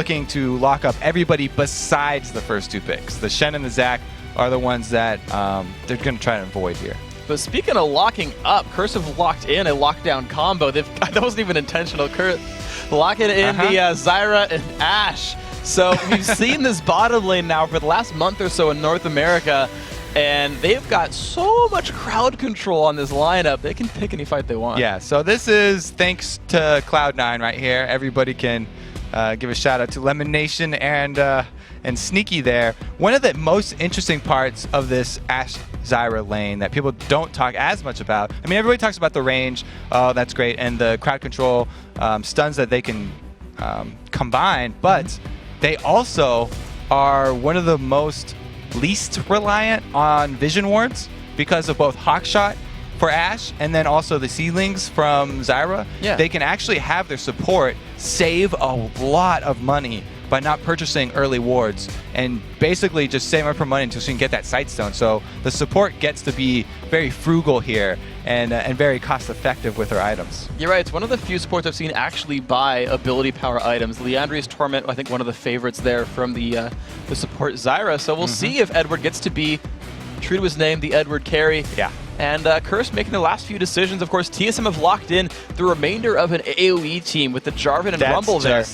looking to lock up everybody besides the first 2 picks. The Shen and the Zac are the ones that they're going to try to avoid here. But speaking of locking up, Curse have locked in a lockdown combo. That wasn't even intentional. Curse locking in the Zyra and Ashe. So we've seen this bottom lane now for the last month or so in North America, and they've got so much crowd control on this lineup. They can pick any fight they want. Yeah, so this is thanks to Cloud9 right here. Everybody can give a shout out to Lemon Nation and Sneaky there. One of the most interesting parts of this Ashe Zyra lane that people don't talk as much about. I mean, everybody talks about the range. Oh, that's great. And the crowd control stuns that they can combine. But they also are one of the most least reliant on vision wards because of both Hawkshot for Ashe and then also the Seedlings from Zyra. Yeah. They can actually have their support save a lot of money by not purchasing early wards and basically just saving up for money until she can get that Sightstone. So the support gets to be very frugal here and very cost effective with her items. You're right, it's one of the few supports I've seen actually buy ability power items. Leandri's Torment, I think one of the favorites there from the support Zyra. So we'll see if Edward gets to be true to his name, the Edward carry. Yeah. And Curse making the last few decisions. Of course, TSM have locked in the remainder of an AoE team with the Jarvan and Rumble there.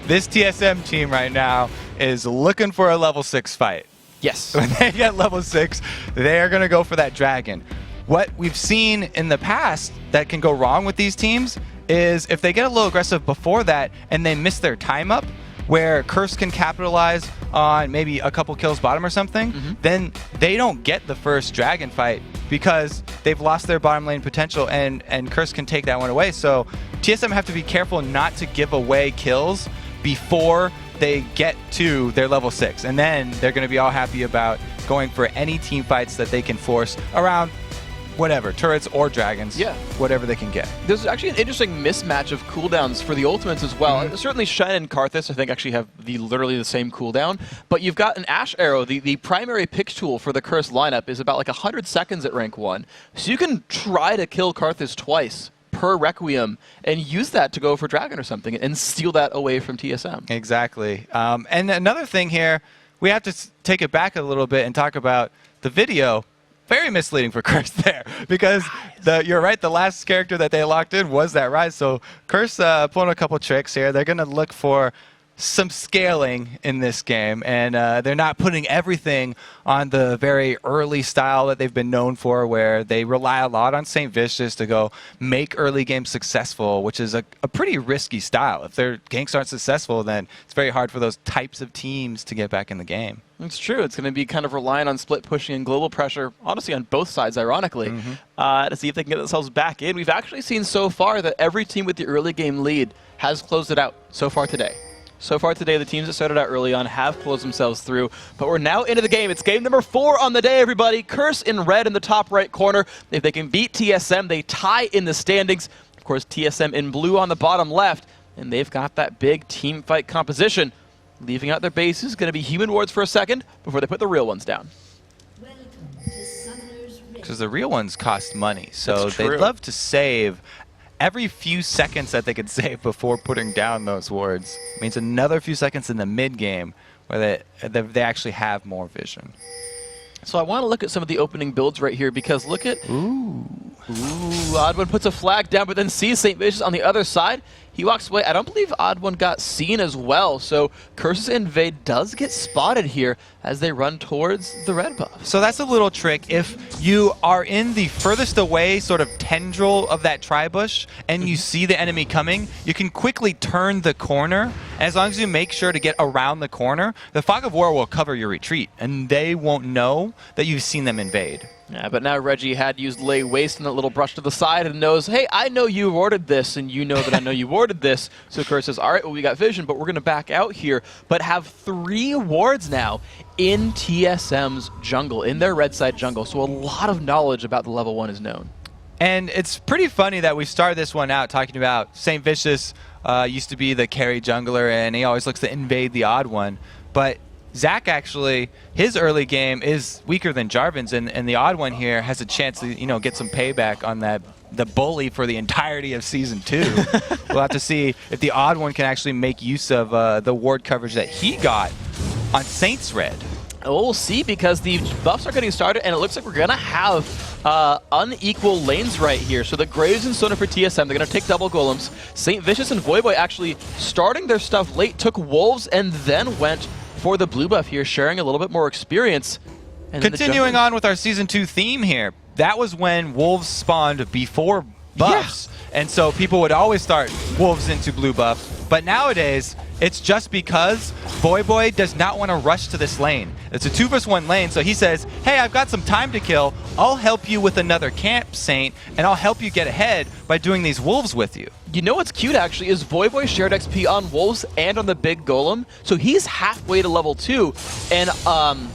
This TSM team right now is looking for a level 6 fight. Yes. When they get level 6, they are going to go for that dragon. What we've seen in the past that can go wrong with these teams is if they get a little aggressive before that and they miss their time up, where Curse can capitalize on maybe a couple kills bottom or something, then they don't get the first dragon fight because they've lost their bottom lane potential and Curse can take that one away. So TSM have to be careful not to give away kills before they get to their level 6. And then they're going to be all happy about going for any team fights that they can force around whatever, turrets or dragons, whatever they can get. There's actually an interesting mismatch of cooldowns for the ultimates as well. Certainly Shen and Karthus, I think, actually have literally the same cooldown. But you've got an Ashe Arrow, the primary pick tool for the Curse lineup is about like 100 seconds at rank 1. So you can try to kill Karthus twice per Requiem and use that to go for Dragon or something and steal that away from TSM. Exactly. And another thing here, we have to take it back a little bit and talk about the video. Very misleading for Curse there because you're right, the last character that they locked in was that Ryze. So Curse pulling a couple tricks here. They're going to look for some scaling in this game, and they're not putting everything on the very early style that they've been known for, where they rely a lot on St. Vicious to go make early games successful, which is a pretty risky style. If their ganks aren't successful, then it's very hard for those types of teams to get back in the game. It's true. It's going to be kind of relying on split pushing and global pressure, honestly, on both sides, ironically, to see if they can get themselves back in. We've actually seen so far that every team with the early game lead has closed it out so far today. So far today, the teams that started out early on have closed themselves through, but we're now into the game. It's game number 4 on the day, everybody. Curse in red in the top right corner. If they can beat TSM, they tie in the standings. Of course, TSM in blue on the bottom left, and they've got that big team fight composition. Leaving out their bases, going to be human wards for a second before they put the real ones down. Because the real ones cost money, so they'd love to save every few seconds that they could save before putting down those wards. Means another few seconds in the mid game where they actually have more vision. So I want to look at some of the opening builds right here because look at... Ooh, Odd1 puts a flag down but then sees St. Vicious on the other side. He walks away. I don't believe Odd1 got seen as well, so Curse's invade does get spotted here as they run towards the red buff. So that's a little trick. If you are in the furthest away sort of tendril of that tri-bush and you see the enemy coming, you can quickly turn the corner. As long as you make sure to get around the corner, the Fog of War will cover your retreat, and they won't know that you've seen them invade. Yeah, but now Reggie had used Lay Waste and that little brush to the side and knows, hey, I know you warded this, and you know that I know you warded this. So Curse says, all right, well, we got vision, but we're going to back out here. But have 3 wards now in TSM's jungle, in their red side jungle. So a lot of knowledge about the level 1 is known. And it's pretty funny that we started this one out talking about St. Vicious used to be the carry jungler, and he always looks to invade the odd one. But Zac actually, his early game is weaker than Jarvan's, and the odd one here has a chance to, you know, get some payback on that the bully for the entirety of Season 2. We'll have to see if the Odd One can actually make use of the ward coverage that he got on Saints Red. We'll see, because the buffs are getting started, and it looks like we're going to have unequal lanes right here. So the Graves and Sona for TSM, they're going to take double golems. St. Vicious and Voyboy actually starting their stuff late, took Wolves, and then went for the blue buff here, sharing a little bit more experience. And continuing on with our Season 2 theme here, that was when Wolves spawned before buffs. Yeah. And so people would always start Wolves into blue buff. But nowadays, it's just because Voyboy does not want to rush to this lane. It's a 2v1 lane, so he says, hey, I've got some time to kill. I'll help you with another camp, Saint, and I'll help you get ahead by doing these Wolves with you. You know what's cute, actually, is Voyboy shared XP on Wolves and on the big golem, so he's halfway to level 2, and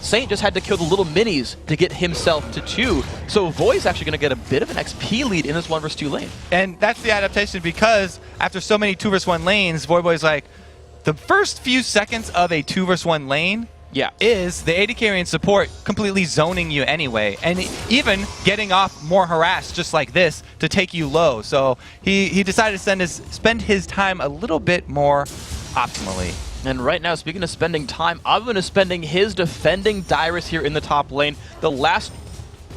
Saint just had to kill the little minis to get himself to 2. So Voy's actually going to get a bit of an XP lead in this 1v2 lane. And that's the adaptation, because after so many 2v1 lanes, Voyboy's like, the first few seconds of a 2v1 lane is the AD carry and support completely zoning you anyway, and even getting off more harassed just like this to take you low. So he decided to spend his time a little bit more optimally. And right now, speaking of spending time, Avon is spending his defending Dyrus here in the top lane. The last,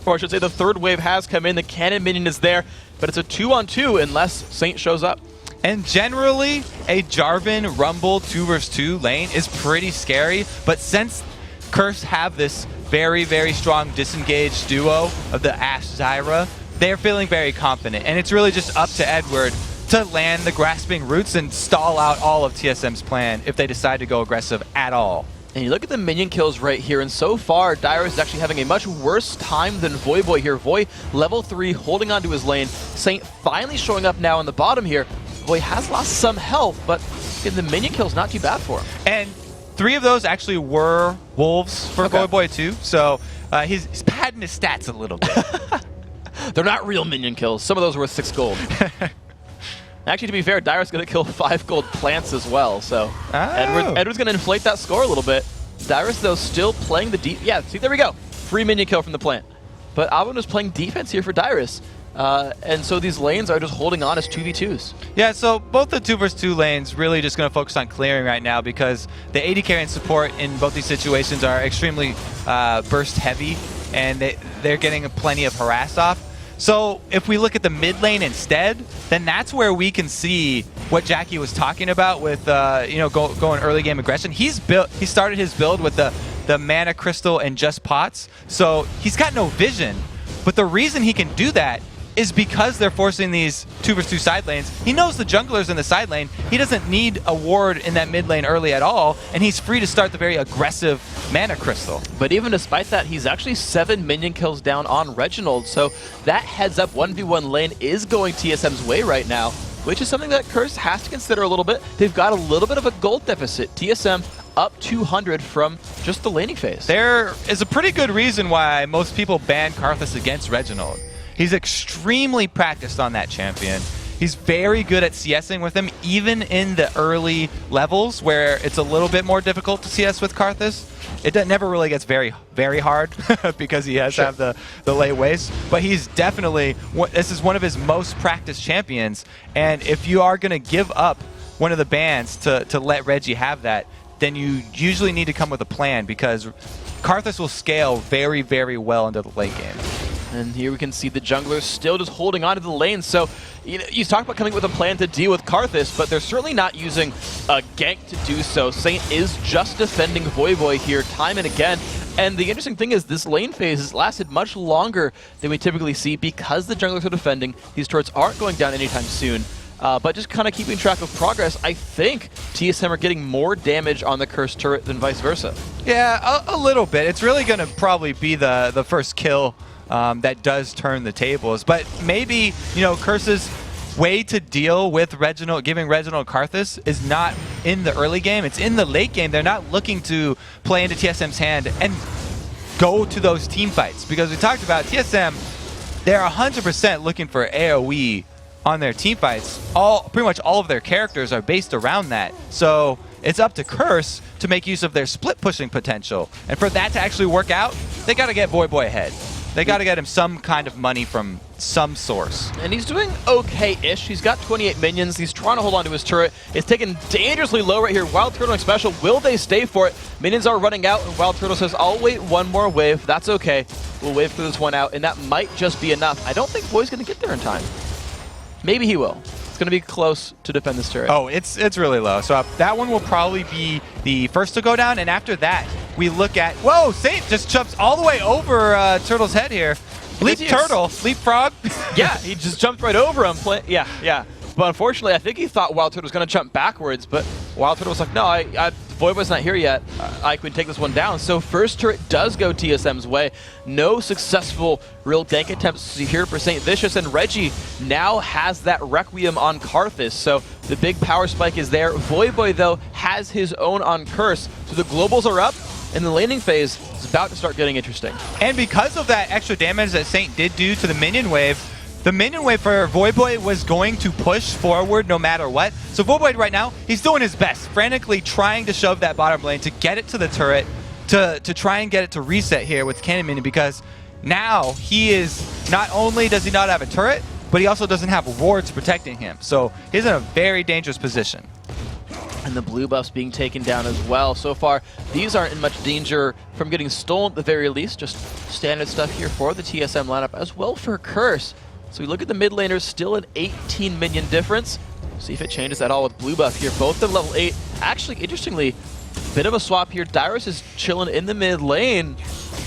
or I should say the third wave has come in. The cannon minion is there, but it's a 2-on-2 unless Saint shows up. And generally, a Jarvan Rumble 2v2 lane is pretty scary, but since Curse have this very, very strong disengaged duo of the Ashe Zyra, they're feeling very confident. And it's really just up to Edward to land the grasping roots and stall out all of TSM's plan if they decide to go aggressive at all. And you look at the minion kills right here, and so far, Dyrus is actually having a much worse time than Voyboy here. Voy, level 3, holding onto his lane. Saint finally showing up now on the bottom here. Voy has lost some health, but the minion kill's not too bad for him. And 3 of those actually were Wolves for Voyboy too, so he's padding his stats a little bit. They're not real minion kills. Some of those were 6 gold. Actually, to be fair, Dyrus is going to kill 5 gold plants as well, so Edward's going to inflate that score a little bit. Dyrus, though, still playing the deep. Yeah, see, there we go. Free minion kill from the plant. But Avon is playing defense here for Dyrus. And so these lanes are just holding on as 2v2s. Yeah, so both the 2v2 lanes really just going to focus on clearing right now, because the AD carry and support in both these situations are extremely burst heavy, and they're getting plenty of harass off. So if we look at the mid lane instead, then that's where we can see what Jackie was talking about with going early game aggression. He started his build with the mana crystal and just pots, so he's got no vision. But the reason he can do that is because they're forcing these 2v2 side lanes. He knows the junglers in the side lane. He doesn't need a ward in that mid lane early at all, and he's free to start the very aggressive mana crystal. But even despite that, he's actually 7 minion kills down on Reginald, so that heads up 1v1 lane is going TSM's way right now, which is something that Curse has to consider a little bit. They've got a little bit of a gold deficit. TSM up 200 from just the laning phase. There is a pretty good reason why most people ban Karthus against Reginald. He's extremely practiced on that champion. He's very good at CSing with him, even in the early levels where it's a little bit more difficult to CS with Karthus. It never really gets very, very hard because he has to have the lay waste. But he's definitely, this is one of his most practiced champions. And if you are going to give up one of the bans to let Reggie have that, then you usually need to come with a plan, because Karthus will scale very, very well into the late game. And here we can see the junglers still just holding on to the lane. So you talk about coming with a plan to deal with Karthus, but they're certainly not using a gank to do so. Saint is just defending Voyboy here time and again. And the interesting thing is this lane phase has lasted much longer than we typically see, because the junglers are defending. These turrets aren't going down anytime soon. But just kind of keeping track of progress, I think TSM are getting more damage on the Curse turret than vice versa. Yeah, a little bit. It's really going to probably be the first kill that does turn the tables. But maybe, Curse's way to deal with Reginald, giving Reginald Karthus, is not in the early game. It's in the late game. They're not looking to play into TSM's hand and go to those team fights. Because we talked about TSM, they're 100% looking for AoE on their team fights. Pretty much all of their characters are based around that. So it's up to Curse to make use of their split pushing potential. And for that to actually work out, they got to get Voyboy ahead. They got to get him some kind of money from some source. And he's doing okay-ish. He's got 28 minions. He's trying to hold on to his turret. It's taken dangerously low right here. Wild Turtle special. Will they stay for it? Minions are running out, and Wild Turtle says, I'll wait one more wave. That's okay. We'll wave for this one out, and that might just be enough. I don't think Void's going to get there in time. Maybe he will. It's going to be close to defend this turret. Oh, it's really low. So that one will probably be the first to go down, and after that, we look at... Whoa, Saint just jumps all the way over Turtle's head here. Leap Turtle, leapfrog. Yeah, he just jumped right over him. Yeah. But unfortunately, I think he thought Wild Turtle was going to jump backwards, but Wild Turtle was like, no, Voidboy's not here yet. I can take this one down. So first turret does go TSM's way. No successful real gank attempts here for St. Vicious, and Reggie now has that Requiem on Karthus. So the big power spike is there. Voidboy, though, has his own on Curse. So the globals are up, and the laning phase is about to start getting interesting. And because of that extra damage that Saint did do to the minion wave for Voidboy was going to push forward no matter what. So Voidboy right now, he's doing his best, frantically trying to shove that bottom lane to get it to the turret, to try and get it to reset here with Cannon Minion, because now he is, not only does he not have a turret, but he also doesn't have wards protecting him. So he's in a very dangerous position. And the blue buffs being taken down as well. So far, these aren't in much danger from getting stolen at the very least. Just standard stuff here for the TSM lineup, as well for Curse. So we look at the mid laners, still an 18 minion difference. See if it changes at all with blue buff here. Both of level 8. Actually, interestingly, bit of a swap here. Dyrus is chilling in the mid lane.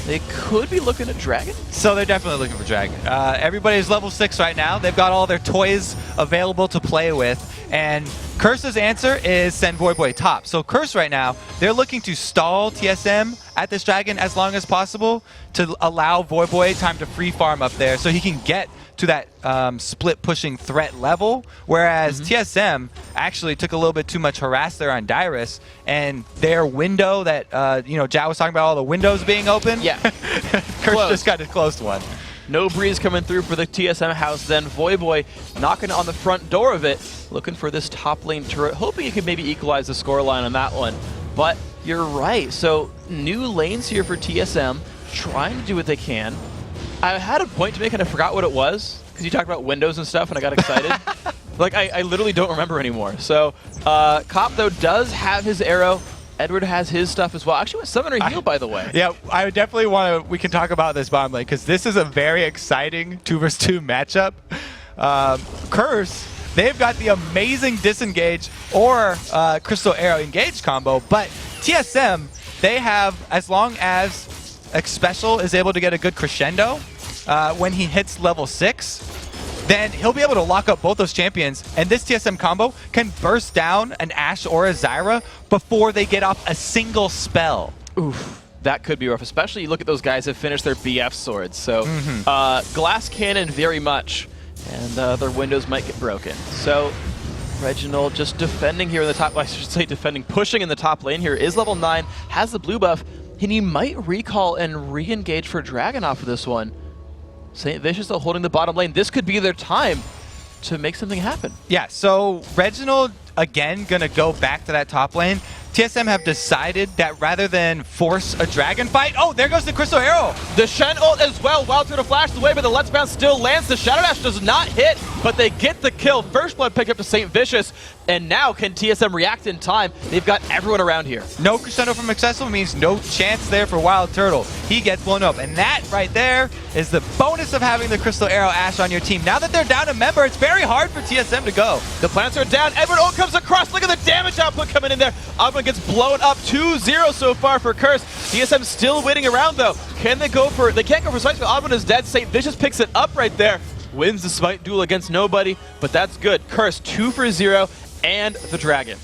They could be looking at Dragon. So they're definitely looking for Dragon. Everybody's level 6 right now. They've got all their toys available to play with. And Curse's answer is send Voidboy top. So Curse right now, they're looking to stall TSM at this Dragon as long as possible to allow Voidboy time to free farm up there so he can get to that split pushing threat level, whereas TSM actually took a little bit too much harass there on Dyrus, and their window that Jao was talking about, all the windows being open. Yeah, Curse just got a close one. No breeze coming through for the TSM house. Then Voidboy knocking on the front door of it, looking for this top lane turret, hoping he could maybe equalize the scoreline on that one. But you're right. So new lanes here for TSM, trying to do what they can. I had a point to make and I forgot what it was, because you talked about windows and stuff and I got excited. Like, I literally don't remember anymore. So, Cop, though, does have his arrow. Edward has his stuff as well. Actually, with Summoner Heal, by the way. Yeah, I would definitely want to, we can talk about this bottom lane, because this is a very exciting 2v2 matchup. Curse, they've got the amazing disengage or Crystal Arrow engage combo, but TSM, they have, as long as X Special is able to get a good crescendo when he hits level 6, then he'll be able to lock up both those champions, and this TSM combo can burst down an Ashe or a Zyra before they get off a single spell. Oof, that could be rough, especially you look at those guys that finished their BF swords. So glass cannon very much, and their windows might get broken. So Reginald just defending here in the top, I should say defending, pushing in the top lane here, is level 9, has the blue buff, and he might recall and re-engage for Dragon off of this one. St. Vicious still holding the bottom lane. This could be their time to make something happen. Yeah, so Reginald, again, going to go back to that top lane. TSM have decided that rather than force a dragon fight... Oh, there goes the Crystal Arrow! The Shen ult as well. Wild Turtle flashes away, but the Let's Bounce still lands. The Shadow Dash does not hit, but they get the kill. First blood picked up to St. Vicious, and now can TSM react in time? They've got everyone around here. No crescendo from Accessible means no chance there for Wild Turtle. He gets blown up, and that right there is the bonus of having the Crystal Arrow Ashe on your team. Now that they're down a member, it's very hard for TSM to go. The plants are down. Edward ult comes across. Look at the damage output coming in there. Agma gets blown up 2-0 so far for Curse. TSM still waiting around though. Can they go for, they can't go for Smite, but Agma is dead. St. Vicious picks it up right there. Wins the Smite duel against nobody, but that's good. Curse 2 for 0 and the Dragon.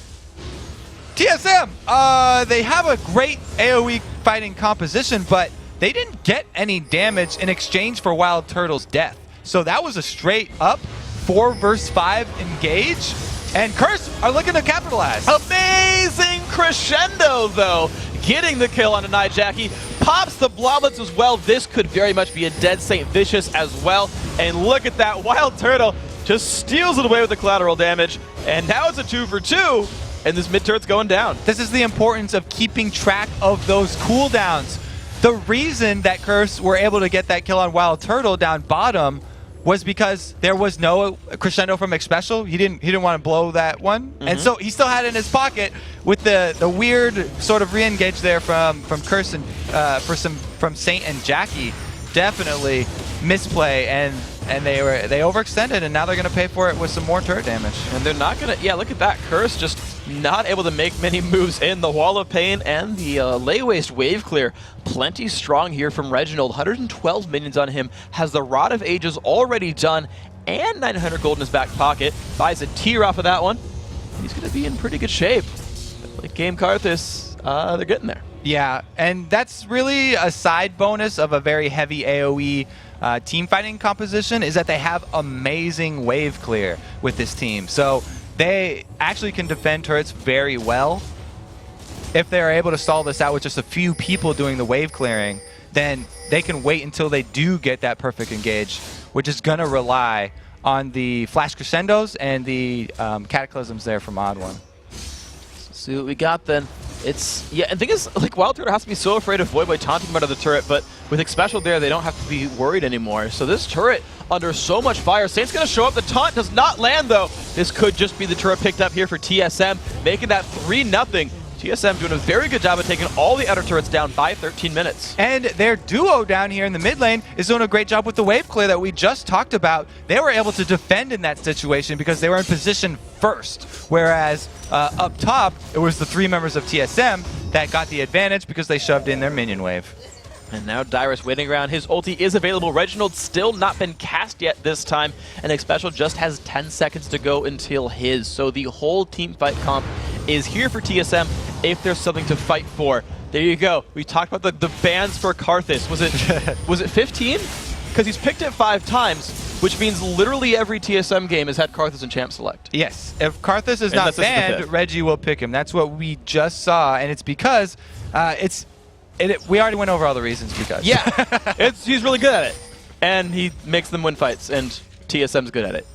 TSM, they have a great AoE fighting composition, but they didn't get any damage in exchange for Wild Turtle's death. So that was a straight up 4 versus 5 engage. And Curse are looking to capitalize. Amazing crescendo, though. Getting the kill on a Nijaki. Pops the bloblets as well. This could very much be a dead St. Vicious as well. And look at that. Wild Turtle just steals it away with the collateral damage. And now it's a 2 for 2. And this mid turret's going down. This is the importance of keeping track of those cooldowns. The reason that Curse were able to get that kill on Wild Turtle down bottom was because there was no crescendo from Xpecial. He didn't want to blow that one, and so he still had it in his pocket with the weird sort of re-engage there from Curse and from Saint and Jackie. Definitely misplay, and they overextended, and now they're gonna pay for it with some more turret damage. And they're not gonna. Yeah, look at that. Curse just not able to make many moves in the Wall of Pain and the Lay Waste wave clear. Plenty strong here from Reginald. 112 minions on him. Has the Rod of Ages already done, and 900 gold in his back pocket. Buys a tier off of that one. He's gonna be in pretty good shape. Late game Karthus, they're getting there. Yeah, and that's really a side bonus of a very heavy AoE team fighting composition, is that they have amazing wave clear with this team. So they actually can defend turrets very well. If they're able to stall this out with just a few people doing the wave clearing, then they can wait until they do get that perfect engage, which is going to rely on the flash crescendos and the cataclysms there from Odd One. See what we got then. It's, yeah, and the thing is, like, Wild Turtle has to be so afraid of Voidboy taunting him out of the turret, but with Xpecial there, they don't have to be worried anymore. So this turret under so much fire. Saint's gonna show up. The taunt does not land though. This could just be the turret picked up here for TSM, making that 3-0. TSM doing a very good job of taking all the outer turrets down by 13 minutes. And their duo down here in the mid lane is doing a great job with the wave clear that we just talked about. They were able to defend in that situation because they were in position first, whereas up top, it was the 3 members of TSM that got the advantage because they shoved in their minion wave. And now Dyrus waiting around. His ulti is available. Reginald still not been cast yet this time, and Xpecial just has 10 seconds to go until his. So the whole team fight comp is here for TSM if there's something to fight for. There you go. We talked about the bans for Karthus. Was it 15? Because he's picked it 5 times, which means literally every TSM game has had Karthus and Champ Select. Yes. If Karthus is not banned, Reggie will pick him. That's what we just saw, and it's because we already went over all the reasons because. Yeah, he's really good at it. And he makes them win fights, and TSM's good at it.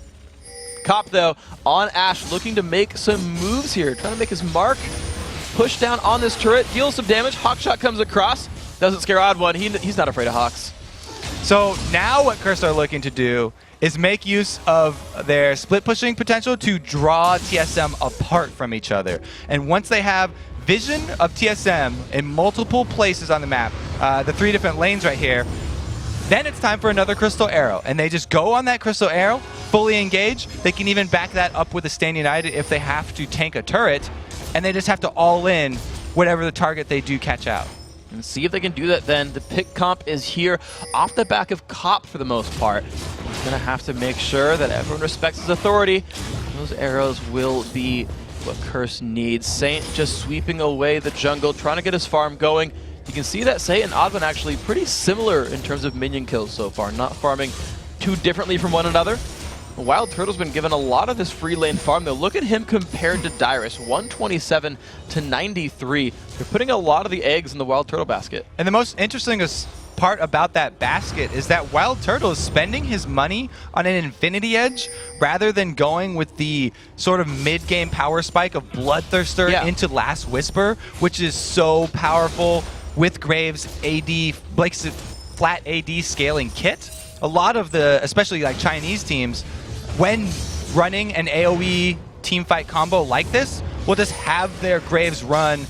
Cop, though, on Ashe, looking to make some moves here. Trying to make his mark. Push down on this turret, deals some damage. Hawkshot comes across. Doesn't scare Odd One. He's not afraid of Hawks. So now what Curse are looking to do is make use of their split pushing potential to draw TSM apart from each other. And once they have vision of TSM in multiple places on the map, the 3 different lanes right here, then it's time for another Crystal Arrow. And they just go on that Crystal Arrow, fully engage. They can even back that up with a Stand United if they have to tank a turret. And they just have to all in whatever the target they do catch out. And see if they can do that then. The pick comp is here off the back of Cop for the most part. He's going to have to make sure that everyone respects his authority. Those arrows will be what Curse needs. Saint just sweeping away the jungle, trying to get his farm going. You can see that Saint and Odd One actually pretty similar in terms of minion kills so far, not farming too differently from one another. Wild Turtle's been given a lot of this free lane farm, though. Look at him compared to Dyrus, 127 to 93. They're putting a lot of the eggs in the Wild Turtle basket. And the most interesting part about that basket is that Wild Turtle is spending his money on an Infinity Edge rather than going with the sort of mid-game power spike of Bloodthirster into Last Whisper, which is so powerful with Graves' AD, Blake's flat AD scaling kit. A lot of the, especially like Chinese teams, when running an AoE teamfight combo like this, will just have their Graves run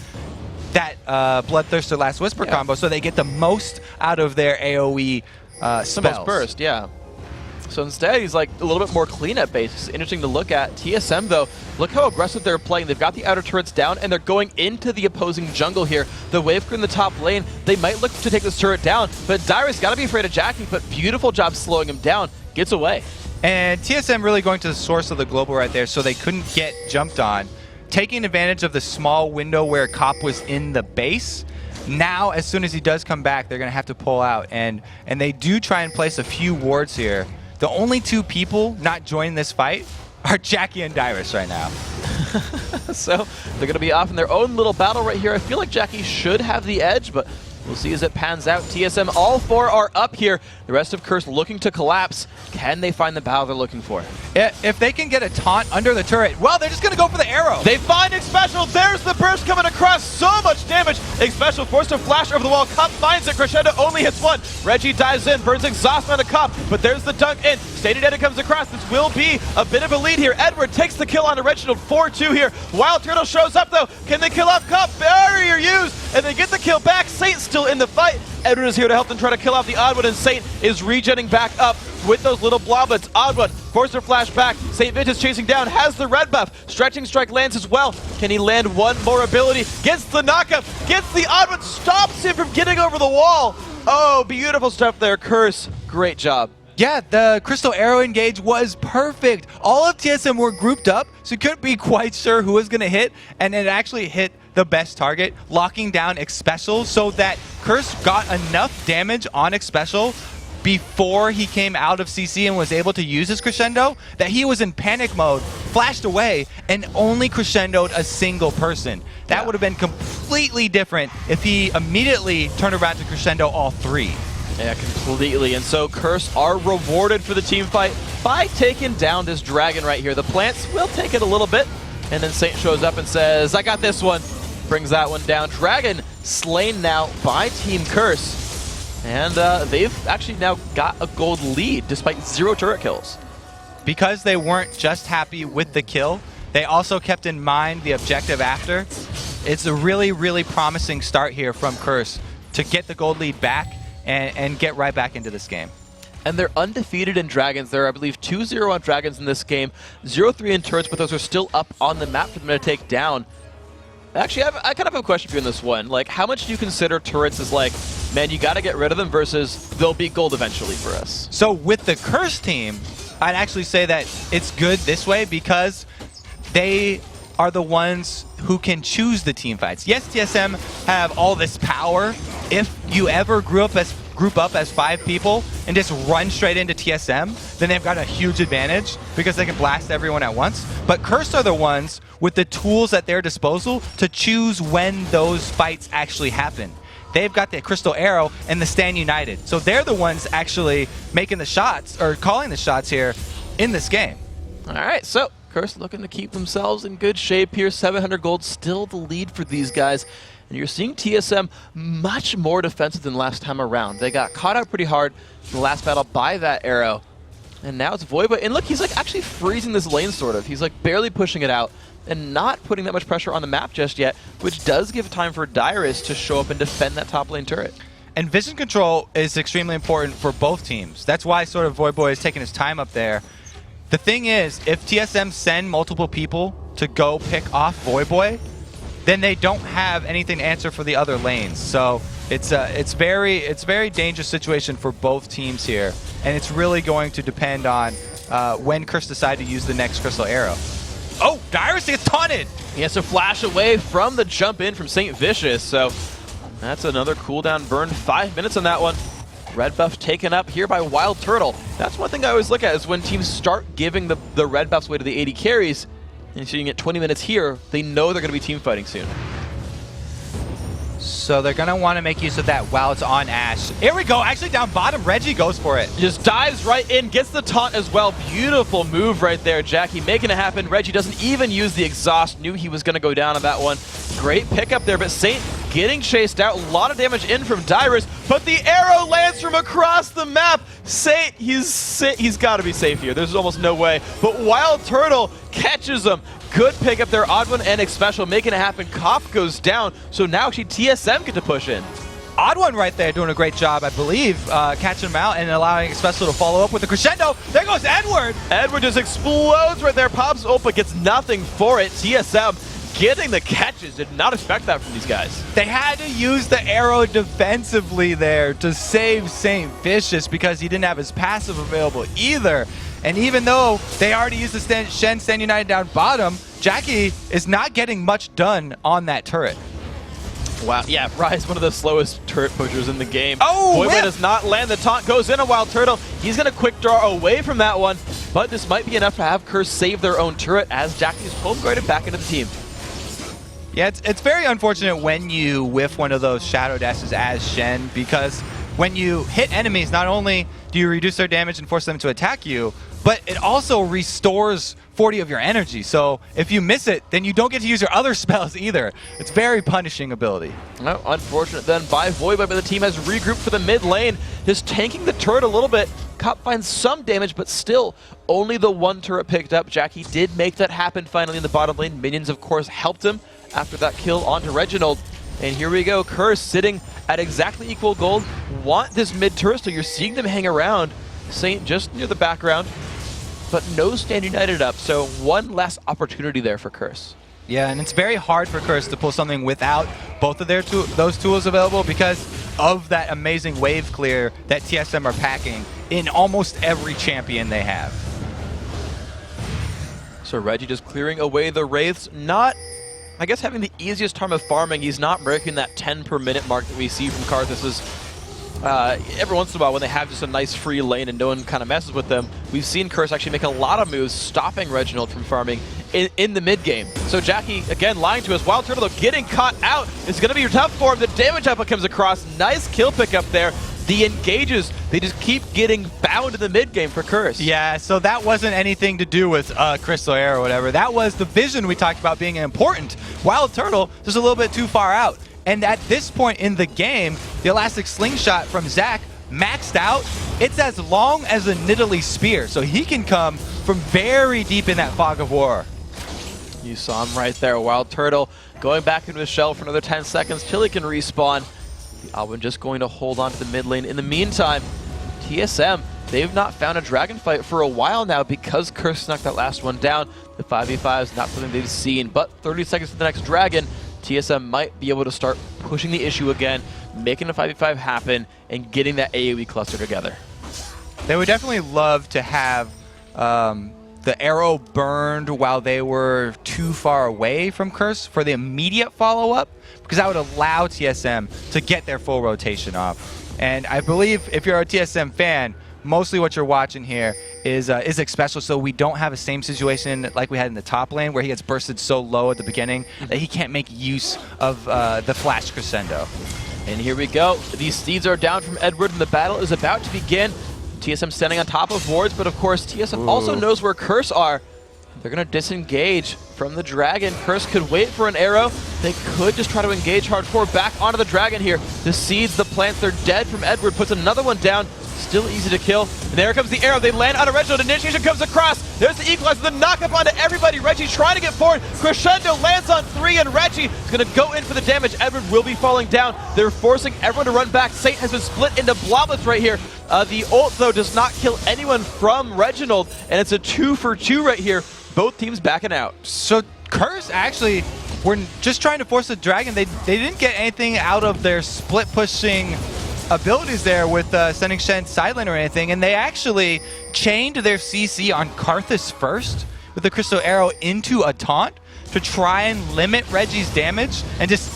that Bloodthirster Last Whisper combo so they get the most out of their AoE spells. The most burst, yeah. So instead, he's like a little bit more clean at base. It's interesting to look at. TSM, though, look how aggressive they're playing. They've got the outer turrets down, and they're going into the opposing jungle here. The wave crew in the top lane, they might look to take this turret down, but Dyrus got to be afraid of Jackie, but beautiful job slowing him down. Gets away. And TSM really going to the source of the global right there so they couldn't get jumped on. Taking advantage of the small window where Cop was in the base. Now, as soon as he does come back, they're going to have to pull out. And they do try and place a few wards here. The only 2 people not joining this fight are Jackie and Dyrus right now. So they're going to be off in their own little battle right here. I feel like Jackie should have the edge, but We'll see as it pans out. TSM, all 4 are up here. The rest of Curse looking to collapse. Can they find the battle they're looking for? If they can get a taunt under the turret, well, they're just going to go for the arrow. They find Xpecial. There's the burst coming across. So much damage. Xpecial forced to flash over the wall. Cup finds it. Crescendo only hits one. Reggie dives in. Burns exhaust on the Cup. But there's the dunk in. Stadium Data comes across. This will be a bit of a lead here. Edward takes the kill on Reginald. 4-2 here. Wild Turtle shows up though. Can they kill off Cup? Barrier used. And they get the kill back. Saint still in the fight. Edward is here to help them try to kill off the Oddwood, and Saint is regenning back up with those little bloblets. Oddwood forced her flash back. Saint Vince is chasing down, has the red buff. Stretching Strike lands as well. Can he land one more ability? Gets the knockup, gets the Oddwood, stops him from getting over the wall. Oh, beautiful stuff there, Curse. Great job. Yeah, the Crystal Arrow engage was perfect. All of TSM were grouped up, so you couldn't be quite sure who was going to hit, and it actually hit the best target, locking down Xpecial so that Curse got enough damage on Xpecial before he came out of CC and was able to use his Crescendo that he was in panic mode, flashed away, and only Crescendoed a single person. That would have been completely different if he immediately turned around to Crescendo all 3. Yeah, completely. And so Curse are rewarded for the team fight by taking down this dragon right here. The plants will take it a little bit, and then Saint shows up and says, I got this one. Brings that one down. Dragon slain now by Team Curse. And they've actually now got a gold lead despite 0 turret kills. Because they weren't just happy with the kill, they also kept in mind the objective after. It's a really, really promising start here from Curse to get the gold lead back and get right back into this game. And they're undefeated in Dragons. They're, I believe, 2-0 on Dragons in this game, 0-3 in turrets, but those are still up on the map for them to take down. Actually, I kind of have a question for you in this one. Like, how much do you consider turrets as like, man, you got to get rid of them versus they'll be gold eventually for us? So with the Curse team, I'd actually say that it's good this way because they are the ones who can choose the team fights. Yes, TSM have all this power. If you ever group up as 5 people and just run straight into TSM, then they've got a huge advantage because they can blast everyone at once. But Curse are the ones with the tools at their disposal to choose when those fights actually happen. They've got the Crystal Arrow and the Stand United. So they're the ones actually making the shots or calling the shots here in this game. All right, so Curse looking to keep themselves in good shape here. 700 gold, still the lead for these guys. And you're seeing TSM much more defensive than last time around. They got caught out pretty hard in the last battle by that arrow. And now it's Voiba. And look, he's like actually freezing this lane sort of. He's like barely pushing it out and not putting that much pressure on the map just yet, which does give time for Dyrus to show up and defend that top lane turret. And vision control is extremely important for both teams. That's why sort of Voiboy is taking his time up there. The thing is, if TSM send multiple people to go pick off Voiboy, then they don't have anything to answer for the other lanes. So it's very dangerous situation for both teams here, and it's really going to depend on when Curse decide to use the next Crystal Arrow. Oh, Dyrus gets taunted! He has to flash away from the jump in from St. Vicious, so that's another cooldown burn. 5 minutes on that one. Red buff taken up here by Wild Turtle. That's one thing I always look at is when teams start giving the red buffs away to the AD carries, and so you can get 20 minutes here, they know they're going to be team fighting soon. So they're going to want to make use of that while it's on Ashe. Here we go, actually down bottom, Reggie goes for it. Just dives right in, gets the taunt as well. Beautiful move right there, Jackie making it happen. Reggie doesn't even use the exhaust, knew he was going to go down on that one. Great pickup there, but Saint getting chased out. A lot of damage in from Dyrus, but the arrow lands from across the map. Saint, he's got to be safe here. There's almost no way, but Wild Turtle catches him. Good pickup there, Oddone and Xpecial making it happen. Cop goes down, so now actually TSM get to push in. Oddone right there doing a great job, I believe, catching him out and allowing Xpecial to follow up with a crescendo. There goes Edward! Edward just explodes right there, pops Opa, gets nothing for it. TSM getting the catches, did not expect that from these guys. They had to use the arrow defensively there to save St. Vicious because he didn't have his passive available either. And even though they already used the Shen Stand United down bottom, Jackie is not getting much done on that turret. Wow, yeah, Rise, one of the slowest turret pushers in the game. Oh, Voivoy does not land. The taunt goes in a Wild Turtle. He's going to quick draw away from that one, but this might be enough to have Curse save their own turret as Jackie's home guarded back into the team. Yeah, it's very unfortunate when you whiff one of those shadow dashes as Shen, because when you hit enemies, not only do you reduce their damage and force them to attack you, but it also restores 40 of your energy. So if you miss it, then you don't get to use your other spells either. It's very punishing ability. No, unfortunate then by Void, but the team has regrouped for the mid lane, just tanking the turret a little bit. Cop finds some damage, but still only the one turret picked up. Jackie did make that happen finally in the bottom lane. Minions, of course, helped him after that kill onto Reginald. And here we go, Curse sitting at exactly equal gold. Want this mid turret, so you're seeing them hang around. Saint just near the background, but no Stand United up, so one less opportunity there for Curse. Yeah, and it's very hard for Curse to pull something without both of those tools available because of that amazing wave clear that TSM are packing in almost every champion they have. So Reggie just clearing away the Wraiths, not, I guess, having the easiest time of farming. He's not breaking that 10 per minute mark that we see from Karthus's. Every once in a while when they have just a nice free lane and no one kind of messes with them, we've seen Curse actually make a lot of moves stopping Reginald from farming in the mid game. So Jackie, again, lying to us. Wild Turtle, though, getting caught out. It's going to be tough for him. The damage output comes across. Nice kill pick up there. The engages, they just keep getting bound in the mid game for Curse. Yeah, so that wasn't anything to do with Crystal Air or whatever. That was the vision we talked about being important. Wild Turtle just a little bit too far out. And at this point in the game, the Elastic Slingshot from Zach maxed out. It's as long as a Nidalee Spear, so he can come from very deep in that Fog of War. You saw him right there. Wild Turtle going back into his shell for another 10 seconds till he can respawn. The Alvin just going to hold on to the mid lane. In the meantime, TSM, they've not found a dragon fight for a while now because Curse snuck that last one down. The 5v5 is not something they've seen, but 30 seconds to the next dragon. TSM might be able to start pushing the issue again, making a 5v5 happen, and getting that AoE cluster together. They would definitely love to have the arrow burned while they were too far away from Curse for the immediate follow-up, because that would allow TSM to get their full rotation off. And I believe if you're a TSM fan, mostly what you're watching here is Isaac special, so we don't have the same situation like we had in the top lane where he gets bursted so low at the beginning that he can't make use of the flash crescendo. And here we go. These steeds are down from Edward and the battle is about to begin. TSM standing on top of wards, but of course TSM also knows where Curse are. They're going to disengage from the dragon. Curse could wait for an arrow. They could just try to engage hardcore back onto the dragon here. The seeds, the plants, they're dead from Edward. Puts another one down. Still easy to kill. And there comes the arrow. They land on a Reginald. Initiation comes across. There's the equalizer. The knock-up onto everybody. Reggie trying to get forward. Crescendo lands on 3, and Reggie is going to go in for the damage. Edward will be falling down. They're forcing everyone to run back. Saint has been split into bloblets right here. The ult, though, does not kill anyone from Reginald, and it's a 2-for-2 right here. Both teams backing out. So Curse actually were just trying to force the dragon. They didn't get anything out of their split pushing abilities there with sending Shen sideline or anything, and they actually chained their CC on Karthus first with the Crystal Arrow into a taunt to try and limit Reggie's damage and just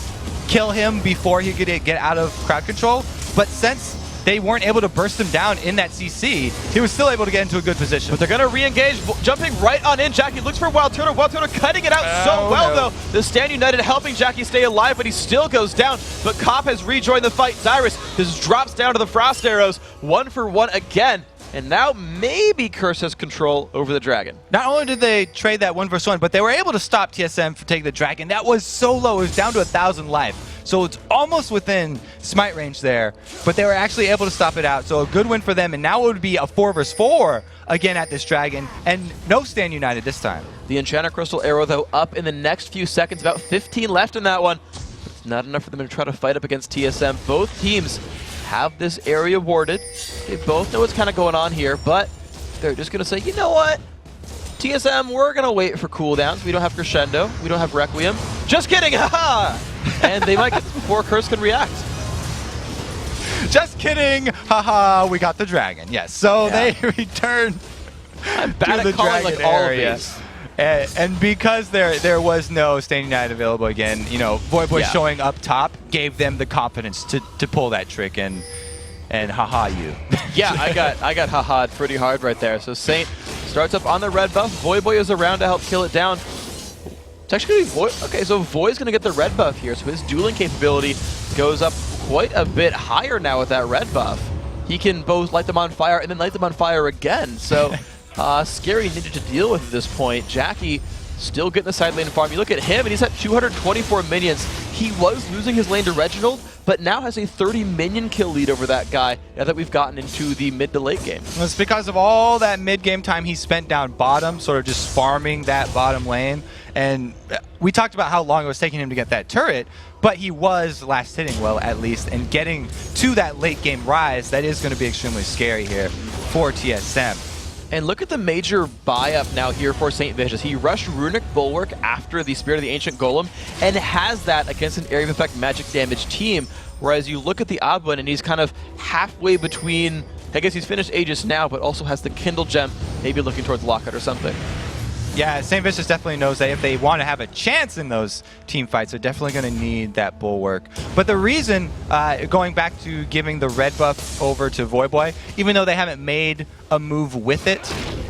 kill him before he could get out of crowd control. But since they weren't able to burst him down in that CC, he was still able to get into a good position. But they're going to re-engage, jumping right on in. Jackie looks for Wild Turtle. Wild Turtle cutting it out though. The Stand United helping Jackie stay alive, but he still goes down. But Cop has rejoined the fight. Cyrus just drops down to the Frost Arrows. 1-for-1 again. And now maybe Curse has control over the dragon. Not only did they trade that 1-versus-1, but they were able to stop TSM from taking the dragon. That was so low. It was down to 1,000 life. So it's almost within smite range there, but they were actually able to stop it out. So a good win for them, and now it would be a 4-versus-4 again at this dragon, and no Stand United this time. The Enchanter Crystal Arrow, though, up in the next few seconds. About 15 left in that one. It's not enough for them to try to fight up against TSM. Both teams have this area warded. They both know what's kind of going on here, but they're just going to say, you know what? TSM, we're going to wait for cooldowns. We don't have Crescendo. We don't have Requiem. Just kidding! Haha! And they might get this before Curse can react. Just kidding! Haha, we got the dragon. Yes, so they return I'm bad to at the calling dragon like all area. of these. And because there was no Stand United available again, you know, Void showing up top gave them the confidence to pull that trick and haha you. Yeah, I got haha'd pretty hard right there. So Saint starts up on the red buff. Void is around to help kill it down. It's actually going to be Void. Okay, so Void's going to get the red buff here, so his dueling capability goes up quite a bit higher now with that red buff. He can both light them on fire and then light them on fire again. So scary ninja to deal with at this point. Jackie still getting the side lane farm. You look at him, and he's at 224 minions. He was losing his lane to Reginald, but now has a 30 minion kill lead over that guy now that we've gotten into the mid to late game. Well, it's because of all that mid-game time he spent down bottom, sort of just farming that bottom lane. And we talked about how long it was taking him to get that turret, but he was last hitting well, at least, and getting to that late game rise. That is going to be extremely scary here for TSM. And look at the major buy-up now here for St. Vicious. He rushed Runic Bulwark after the Spirit of the Ancient Golem and has that against an Area of Effect magic damage team, whereas you look at the odd one and he's kind of halfway between, I guess he's finished Aegis now, but also has the Kindle Gem, maybe looking towards Lockout or something. Yeah, St. Vicious definitely knows that if they want to have a chance in those team fights, they're definitely going to need that Bulwark. But the reason, going back to giving the red buff over to Voyboy, even though they haven't made a move with it,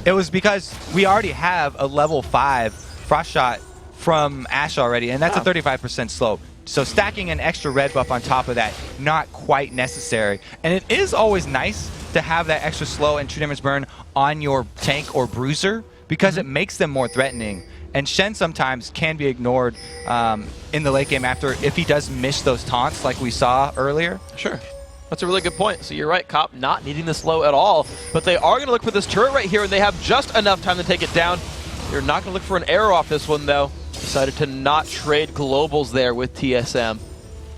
it was because we already have a level 5 Frost Shot from Ashe already, and that's a 35% slope. So stacking an extra red buff on top of that, not quite necessary. And it is always nice to have that extra slow and true damage burn on your tank or bruiser, because it makes them more threatening. And Shen sometimes can be ignored in the late game after if he does miss those taunts like we saw earlier. Sure. That's a really good point. So you're right, Cop not needing the slow at all, but they are going to look for this turret right here, and they have just enough time to take it down. They're not going to look for an arrow off this one, though. Decided to not trade globals there with TSM.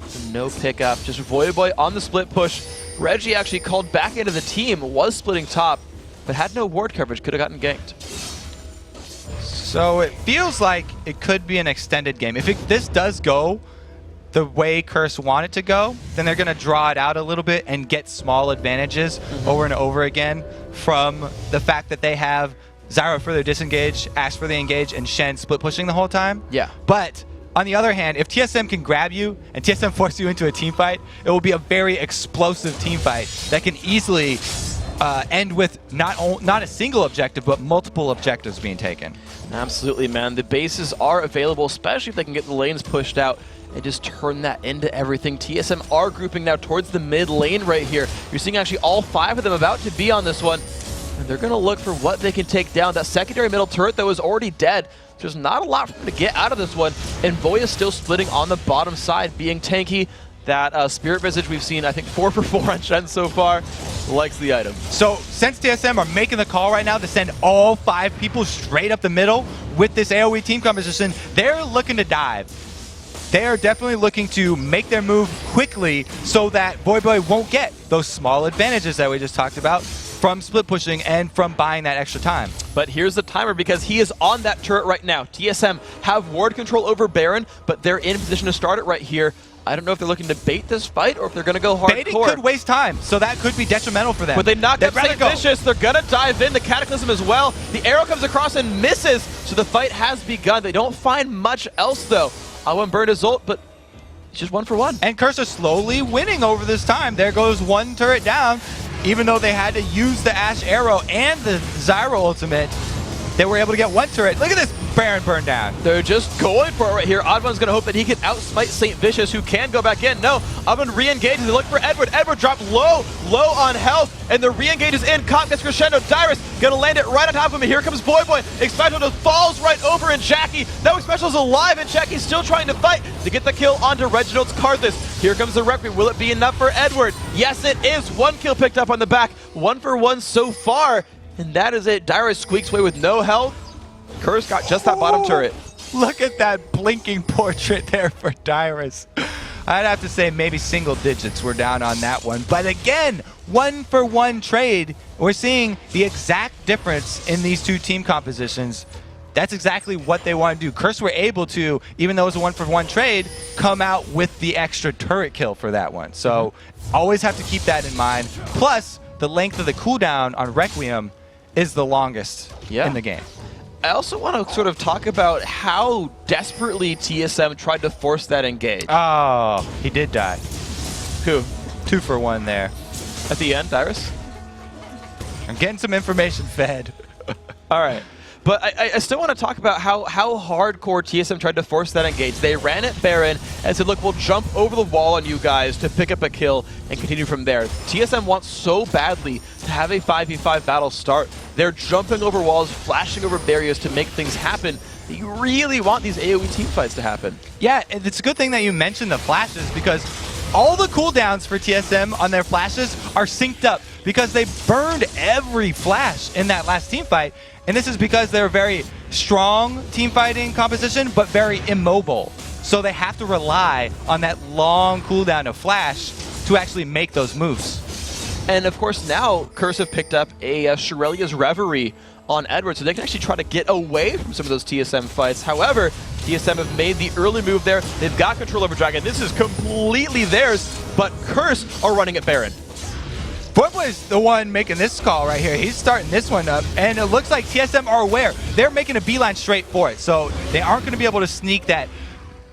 So no pickup, just Voyboy on the split push. Reggie actually called back into the team, was splitting top, but had no ward coverage, could have gotten ganked. So it feels like it could be an extended game. If this does go the way Curse want it to go, then they're going to draw it out a little bit and get small advantages over and over again from the fact that they have Zyra for their disengage, Ashe for the engage, and Shen split pushing the whole time. Yeah. But on the other hand, if TSM can grab you and TSM force you into a team fight, it will be a very explosive team fight that can easily end with not a single objective, but multiple objectives being taken. Absolutely, man. The bases are available, especially if they can get the lanes pushed out and just turn that into everything. TSM are grouping now towards the mid lane right here. You're seeing actually all 5 of them about to be on this one. And they're going to look for what they can take down. That secondary middle turret, though, is already dead. There's not a lot for them to get out of this one. And Voy is still splitting on the bottom side, being tanky. That Spirit Visage we've seen, I think, 4 for 4 on Shen so far. Likes the item. So since TSM are making the call right now to send all 5 people straight up the middle with this AoE team composition, they're looking to dive. They are definitely looking to make their move quickly so that Voyboy won't get those small advantages that we just talked about from split pushing and from buying that extra time. But here's the timer because he is on that turret right now. TSM have ward control over Baron, but they're in position to start it right here. I don't know if they're looking to bait this fight or if they're going to go hardcore. Baiting could waste time, so that could be detrimental for them. But they knocked up St. Vicious. They're going to dive in. The Cataclysm as well. The arrow comes across and misses, so the fight has begun. They don't find much else, though. I won't burn his ult, but it's just 1 for 1. And Curse are slowly winning over this time. There goes 1 turret down. Even though they had to use the Ashe arrow and the Zyra ultimate, they were able to get 1 turret. Look at this Baron burn down. They're just going for it right here. Oddman's going to hope that he can outsmite St. Vicious, who can go back in. No, Oddman re-engages. They look for Edward. Edward dropped low on health, and the re-engage is in. Cop gets crescendo. Dyrus going to land it right on top of him. And here comes Voyboy. Expecto just falls right over, and Jackie. Now Expecto's alive, and Jackie's still trying to fight to get the kill onto Reginald's Karthus. Here comes the Requiem. Will it be enough for Edward? Yes, it is. 1 kill picked up on the back. 1 for 1 so far, and that is it. Dyrus squeaks away with no health. Curse got just that bottom turret. Look at that blinking portrait there for Dyrus. I'd have to say maybe single digits were down on that one. But again, 1 for 1 trade. We're seeing the exact difference in these 2 team compositions. That's exactly what they want to do. Curse were able to, even though it was a 1 for 1 trade, come out with the extra turret kill for that one. So always have to keep that in mind. Plus, the length of the cooldown on Requiem is the longest in the game. I also want to sort of talk about how desperately TSM tried to force that engage. Oh, he did die. Who? 2 for 1 there. At the end, Dyrus? I'm getting some information fed. All right. But I still want to talk about how hardcore TSM tried to force that engage. They ran at Baron and said, look, we'll jump over the wall on you guys to pick up a kill and continue from there. TSM wants so badly to have a 5v5 battle start. They're jumping over walls, flashing over barriers to make things happen. You really want these AoE team fights to happen. Yeah, it's a good thing that you mentioned the flashes, because all the cooldowns for TSM on their flashes are synced up because they burned every flash in that last team fight. And this is because they're a very strong team fighting composition, but very immobile. So they have to rely on that long cooldown of flash to actually make those moves. And of course now, Curse have picked up a Shirelia's Reverie on Edward, so they can actually try to get away from some of those TSM fights. However, TSM have made the early move there. They've got control over Dragon. This is completely theirs, but Curse are running at Baron. Voyboy's the one making this call right here. He's starting this one up, and it looks like TSM are aware. They're making a beeline straight for it, so they aren't going to be able to sneak that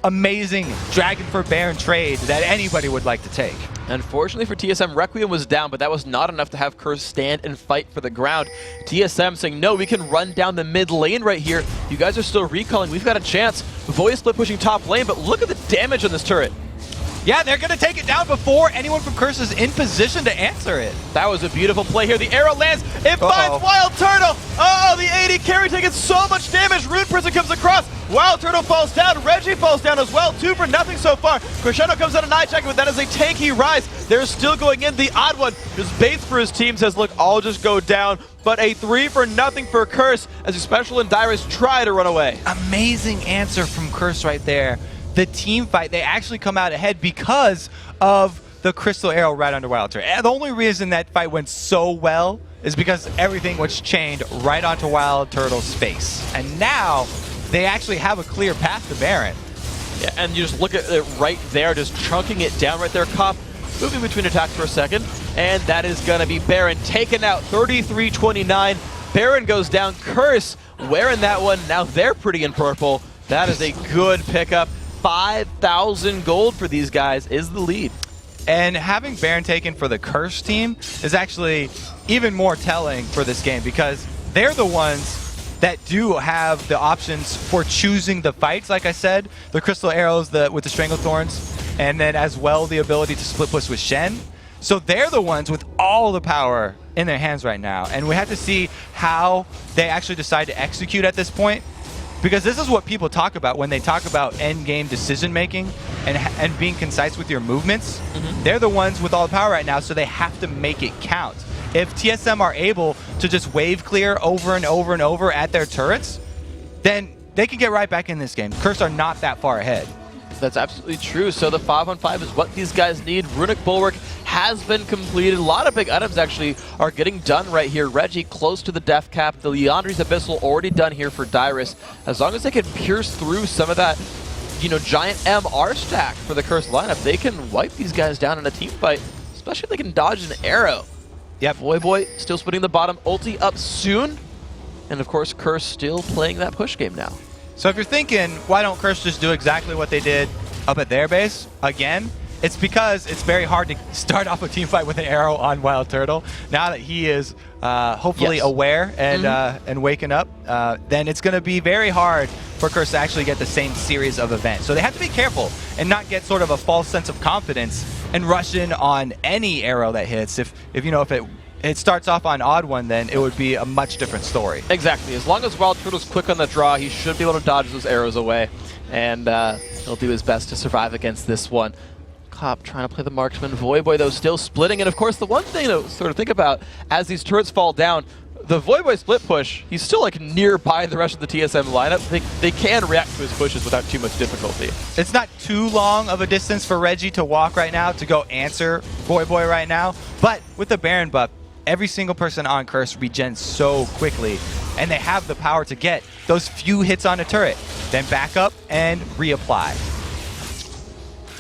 amazing Dragon for Baron trade that anybody would like to take. Unfortunately for TSM, Requiem was down, but that was not enough to have Curse stand and fight for the ground. TSM saying, no, we can run down the mid lane right here. You guys are still recalling. We've got a chance. Voy split pushing top lane, but look at the damage on this turret. Yeah, they're going to take it down before anyone from Curse is in position to answer it. That was a beautiful play here. The arrow lands. It finds Wild Turtle. Oh, the AD carry taking so much damage. Rune Prison comes across. Wild Turtle falls down. Reggie falls down as well. 2 for nothing so far. Crescendo comes out of Night Jacket, but that is a tanky rise. They're still going in. The odd one just baits for his team, says, look, I'll just go down. But a 3 for nothing for Curse as the Special and Dyrus try to run away. Amazing answer from Curse right there. The team fight, they actually come out ahead because of the Crystal Arrow right under Wild Turtle. And the only reason that fight went so well is because everything was chained right onto Wild Turtle's face. And now they actually have a clear path to Baron. Yeah, and you just look at it right there, just chunking it down right there. Cop moving between attacks for a second, and that is going to be Baron taken out, 33-29. Baron goes down. Curse wearing that one. Now they're pretty in purple. That is a good pickup. 5,000 gold for these guys is the lead. And having Baron taken for the Curse team is actually even more telling for this game, because they're the ones that do have the options for choosing the fights. Like I said, the Crystal Arrows with the Stranglethorns, and then as well the ability to split push with Shen. So they're the ones with all the power in their hands right now. And we have to see how they actually decide to execute at this point. Because this is what people talk about when they talk about end-game decision-making and being concise with your movements. They're the ones with all the power right now, so they have to make it count. If TSM are able to just wave clear over and over and over at their turrets, then they can get right back in this game. Curse are not that far ahead. That's absolutely true. So the 5-on-5 is what these guys need. Runic Bulwark has been completed. A lot of big items actually are getting done right here. Reggie close to the death cap. The Liandry's Abyssal already done here for Dyrus. As long as they can pierce through some of that, you know, giant MR stack for the Curse lineup, they can wipe these guys down in a team fight, especially if they can dodge an arrow. Yep. Voyboy still splitting the bottom. Ulti up soon. And of course, Curse still playing that push game now. So if you're thinking, why don't Curse just do exactly what they did up at their base again? It's because it's very hard to start off a team fight with an arrow on Wild Turtle. Now that he is hopefully aware and waking up, then it's going to be very hard for Curse to actually get the same series of events. So they have to be careful and not get sort of a false sense of confidence and rush in on any arrow that hits. If it starts off on odd one, then it would be a much different story. Exactly. As long as Wild Turtle's quick on the draw, he should be able to dodge those arrows away. And he'll do his best to survive against this one. Cop trying to play the marksman. Voyboy, though, still splitting. And of course, the one thing to sort of think about as these turrets fall down, the Voyboy split push, he's still like nearby the rest of the TSM lineup. They can react to his pushes without too much difficulty. It's not too long of a distance for Reggie to walk right now to go answer Voyboy right now. But with the Baron buff, every single person on Curse regens so quickly, and they have the power to get those few hits on a turret, then back up and reapply.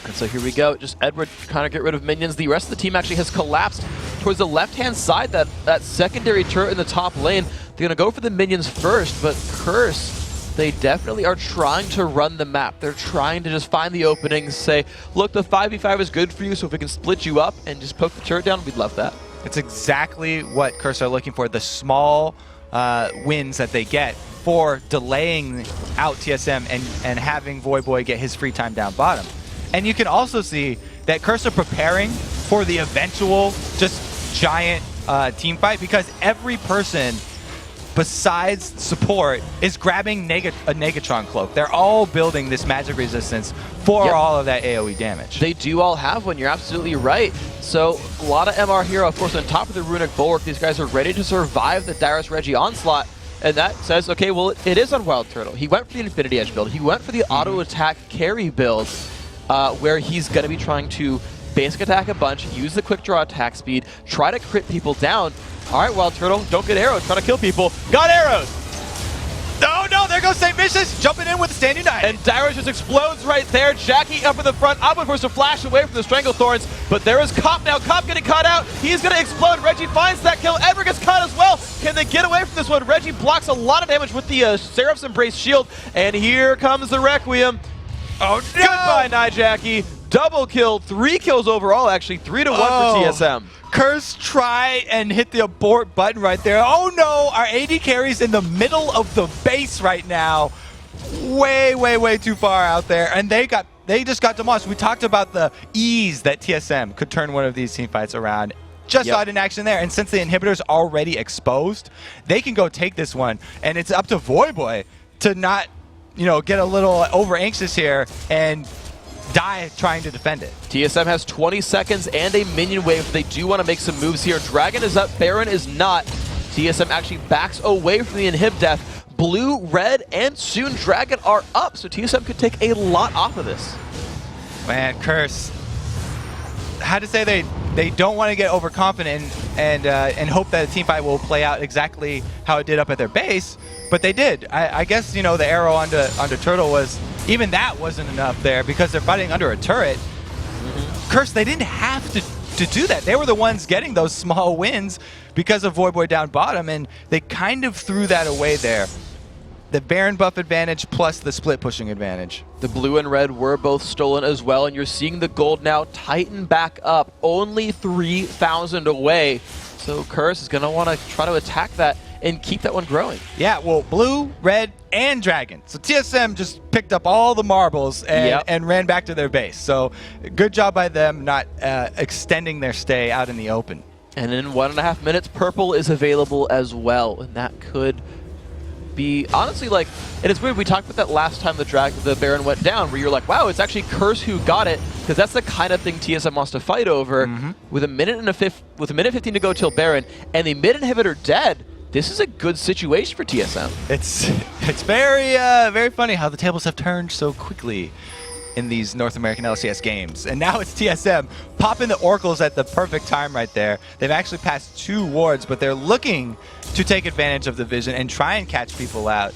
And so here we go. Just Edward kind of get rid of minions. The rest of the team actually has collapsed towards the left-hand side, that secondary turret in the top lane. They're going to go for the minions first, but Curse, they definitely are trying to run the map. They're trying to just find the openings, say, look, the 5v5 is good for you, so if we can split you up and just poke the turret down, we'd love that. It's exactly what Curse are looking for, the small wins that they get for delaying out TSM and having Voyboy get his free time down bottom. And you can also see that Curse are preparing for the eventual just giant team fight, because every person besides support is grabbing a Negatron cloak. They're all building this magic resistance for all of that AoE damage. They do all have one, you're absolutely right. So a lot of MR Hero, of course, on top of the Runic Bulwark. These guys are ready to survive the Dyrus Reggie onslaught. And that says, okay, well, it is on Wild Turtle. He went for the Infinity Edge build. He went for the auto attack carry build, where he's going to be trying to basic attack a bunch, use the quick draw attack speed, try to crit people down. All right, Wild Turtle, don't get arrows, try to kill people. Got arrows! Oh no, there goes St. Vicious, jumping in with the Stand United. And Dyrus just explodes right there. Jackie up in the front, Abud forced to flash away from the Stranglethorns, but there is Cop now. Cop getting caught out, he's gonna explode. Reggie finds that kill, Edward gets caught as well. Can they get away from this one? Reggie blocks a lot of damage with the Seraph's Embrace shield, and here comes the Requiem. Oh no! Goodbye, Nijaki. Double kill, 3 kills overall, actually, 3-1 for TSM. Curse try and hit the abort button right there. Oh no, our AD carry's in the middle of the base right now. Way too far out there. And they just got demolished. We talked about the ease that TSM could turn one of these team fights around. Just saw it in action there. And since the inhibitor's already exposed, they can go take this one. And it's up to Voyboy to not, get a little over anxious here and die trying to defend it. TSM has 20 seconds and a minion wave. They do want to make some moves here. Dragon is up, Baron is not. TSM actually backs away from the inhib death. Blue, red, and soon Dragon are up, so TSM could take a lot off of this. Man, Curse had to say they don't want to get overconfident and hope that a team fight will play out exactly how it did up at their base, but they did. I guess the arrow onto Turtle was, even that wasn't enough there because they're fighting under a turret. Curse, they didn't have to do that. They were the ones getting those small wins because of Voyboy down bottom, and they kind of threw that away there. The Baron buff advantage plus the split pushing advantage. The blue and red were both stolen as well, and you're seeing the gold now tighten back up, only 3,000 away. So Curse is going to want to try to attack that and keep that one growing. Yeah, well, blue, red, and dragon. So TSM just picked up all the marbles and ran back to their base. So good job by them not extending their stay out in the open. And in 1.5 minutes, purple is available as well, and that could be honestly and it's weird, we talked about that last time the Baron went down, where you're like, wow, it's actually Curse who got it, because that's the kind of thing TSM wants to fight over. With a minute 15 to go till Baron, and the mid inhibitor dead. This is a good situation for TSM. It's very funny how the tables have turned so quickly in these North American LCS games. And now it's TSM popping the Oracles at the perfect time right there. They've actually passed 2 wards, but they're looking to take advantage of the vision and try and catch people out.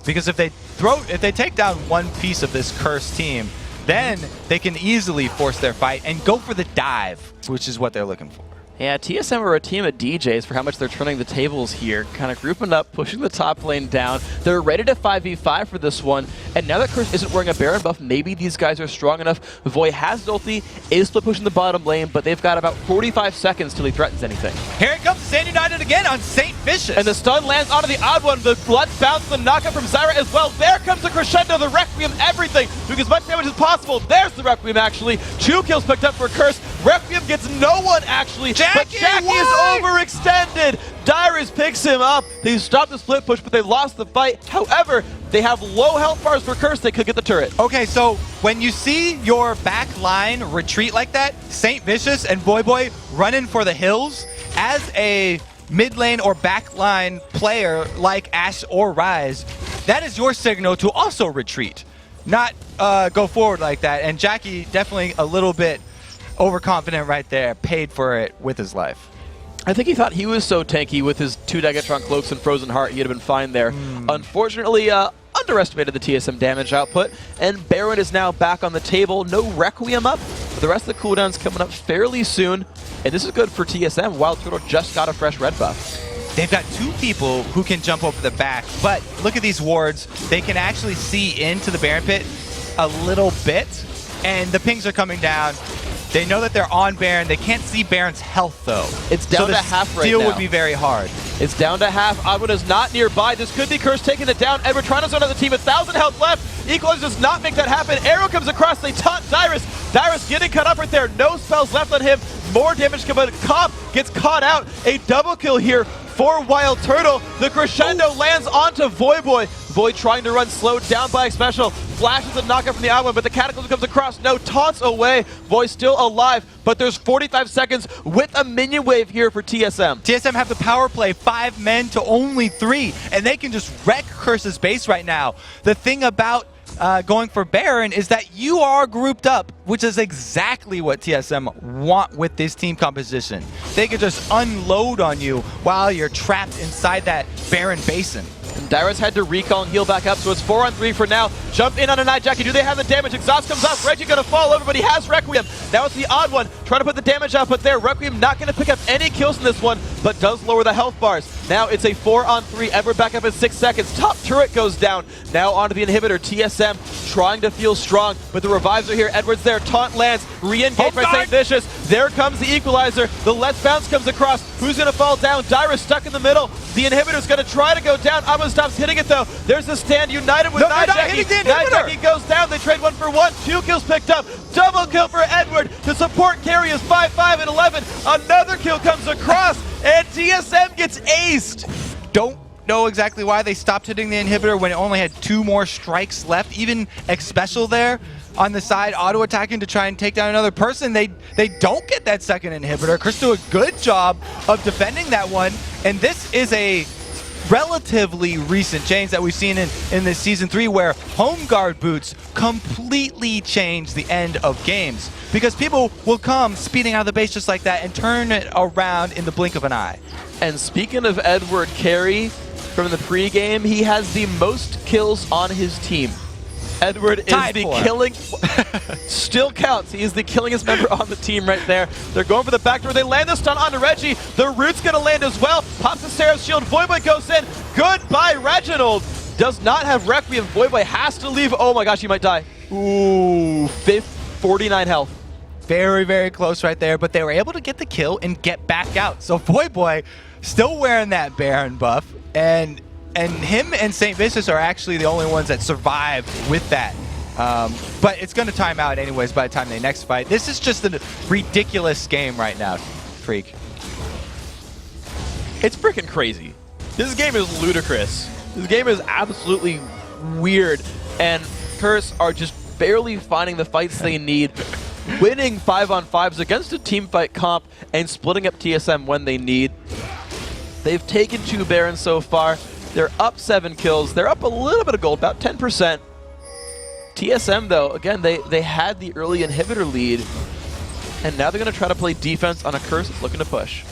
Because if they take down one piece of this Curse team, then they can easily force their fight and go for the dive, which is what they're looking for. Yeah, TSM are a team of DJs for how much they're turning the tables here. Kind of grouping up, pushing the top lane down. They're ready to 5v5 for this one. And now that Curse isn't wearing a Baron buff, maybe these guys are strong enough. Voy has his ulti, is split pushing the bottom lane, but they've got about 45 seconds till he threatens anything. Here it comes, Stand United again on St. Vicious. And the stun lands onto the odd one. The blood bounce, the knockup from Zyra as well. There comes the crescendo, the Requiem, everything. Doing as much damage as possible. There's the Requiem, actually. 2 kills picked up for Curse. Requiem gets no one, actually. But Jackie is overextended. Dyrus picks him up. They stopped the split push, but they lost the fight. However, they have low health bars for Curse. They could get the turret. Okay, so when you see your back line retreat like that, St. Vicious and Voyboy running for the hills, as a mid lane or back line player like Ashe or Ryze, that is your signal to also retreat, not go forward like that. And Jackie definitely a little bit overconfident right there, paid for it with his life. I think he thought he was so tanky with his 2 Negatron cloaks and Frozen Heart, he'd have been fine there. Unfortunately, underestimated the TSM damage output, and Baron is now back on the table. No Requiem up, but the rest of the cooldown's coming up fairly soon, and this is good for TSM. Wild Turtle just got a fresh red buff. They've got 2 people who can jump over the back, but look at these wards. They can actually see into the Baron pit a little bit, and the pings are coming down. They know that they're on Baron. They can't see Baron's health, though. It's down to half right now. Steal would be very hard. It's down to half. Oddwood is not nearby. This could be Curse taking it down. Edward trying to zone out the team. 1,000 health left. Equalizer does not make that happen. Arrow comes across. They taunt Dyrus. Dyrus getting cut up right there. No spells left on him. More damage coming. Comp gets caught out. A double kill here for Wild Turtle. The crescendo lands onto Voyboy. Void trying to run, slowed down by a special. Flashes a knockout from the Oddwood, but the Cataclysm comes across. No, taunts away. Void still alive, but there's 45 seconds with a minion wave here for TSM. TSM have the power play, 5 men to only 3, and they can just wreck Curse's base right now. The thing about going for Baron is that you are grouped up, which is exactly what TSM want with this team composition. They can just unload on you while you're trapped inside that Baron basin. And Dyrus had to recall and heal back up, so it's 4-on-3 for now. Jump in on a Night Jockey. Do they have the damage? Exhaust comes up. Reggie gonna fall over, but he has Requiem. Now it's the odd one, trying to put the damage output there. Requiem not gonna pick up any kills in this one, but does lower the health bars. Now it's a 4-on-3. Edward back up in 6 seconds. Top turret goes down. Now onto the inhibitor. TSM trying to feel strong, but the revives are here. Edward's there. Taunt lands. Re-engage by St. Vicious. There comes the equalizer. The Let's Bounce comes across. Who's gonna fall down? Dyrus stuck in the middle. The inhibitor's gonna try to go down. Aba stops hitting it though. There's the stand united with Night Jockey. Night Jockey goes down. They trade 1 for 1. 2 kills picked up. Double kill for Edward. The support carry is 5-5 and 11. Another kill comes across, and TSM gets aced. Don't know exactly why they stopped hitting the inhibitor when it only had 2 more strikes left. Even X Special there on the side, auto attacking to try and take down another person. They don't get that second inhibitor. Chris do a good job of defending that one, and this is a relatively recent change that we've seen in this Season 3 where home guard boots completely change the end of games because people will come speeding out of the base just like that and turn it around in the blink of an eye. And speaking of Edward Carey from the pregame, he has the most kills on his team. Edward is the killing, still counts. He is the killingest member on the team right there. They're going for the back door. They land the stun onto Reggie. The root's going to land as well. Pops the Seraph's shield. Voyboy goes in. Goodbye, Reginald. Does not have Requiem. Voyboy has to leave. Oh my gosh, he might die. Ooh, 49 health. Very, very close right there, but they were able to get the kill and get back out. So Voyboy still wearing that Baron buff, and him and St. Vicious are actually the only ones that survive with that. But it's going to time out anyways by the time they next fight. This is just a ridiculous game right now, Freak. It's freaking crazy. This game is ludicrous. This game is absolutely weird, and Curse are just barely finding the fights they need, winning 5-on-5s against a team fight comp and splitting up TSM when they need. They've taken 2 Barons so far. They're up 7 kills. They're up a little bit of gold, about 10%. TSM, though, again, they had the early inhibitor lead, and now they're going to try to play defense on a Curse that's looking to push.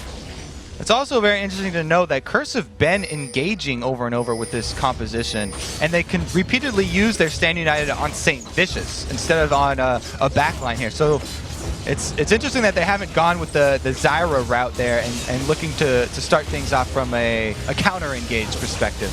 It's also very interesting to know that Curse have been engaging over and over with this composition, and they can repeatedly use their Stand United on St. Vicious instead of on a backline here. So it's interesting that they haven't gone with the Zyra route there and looking to start things off from a counter-engage perspective.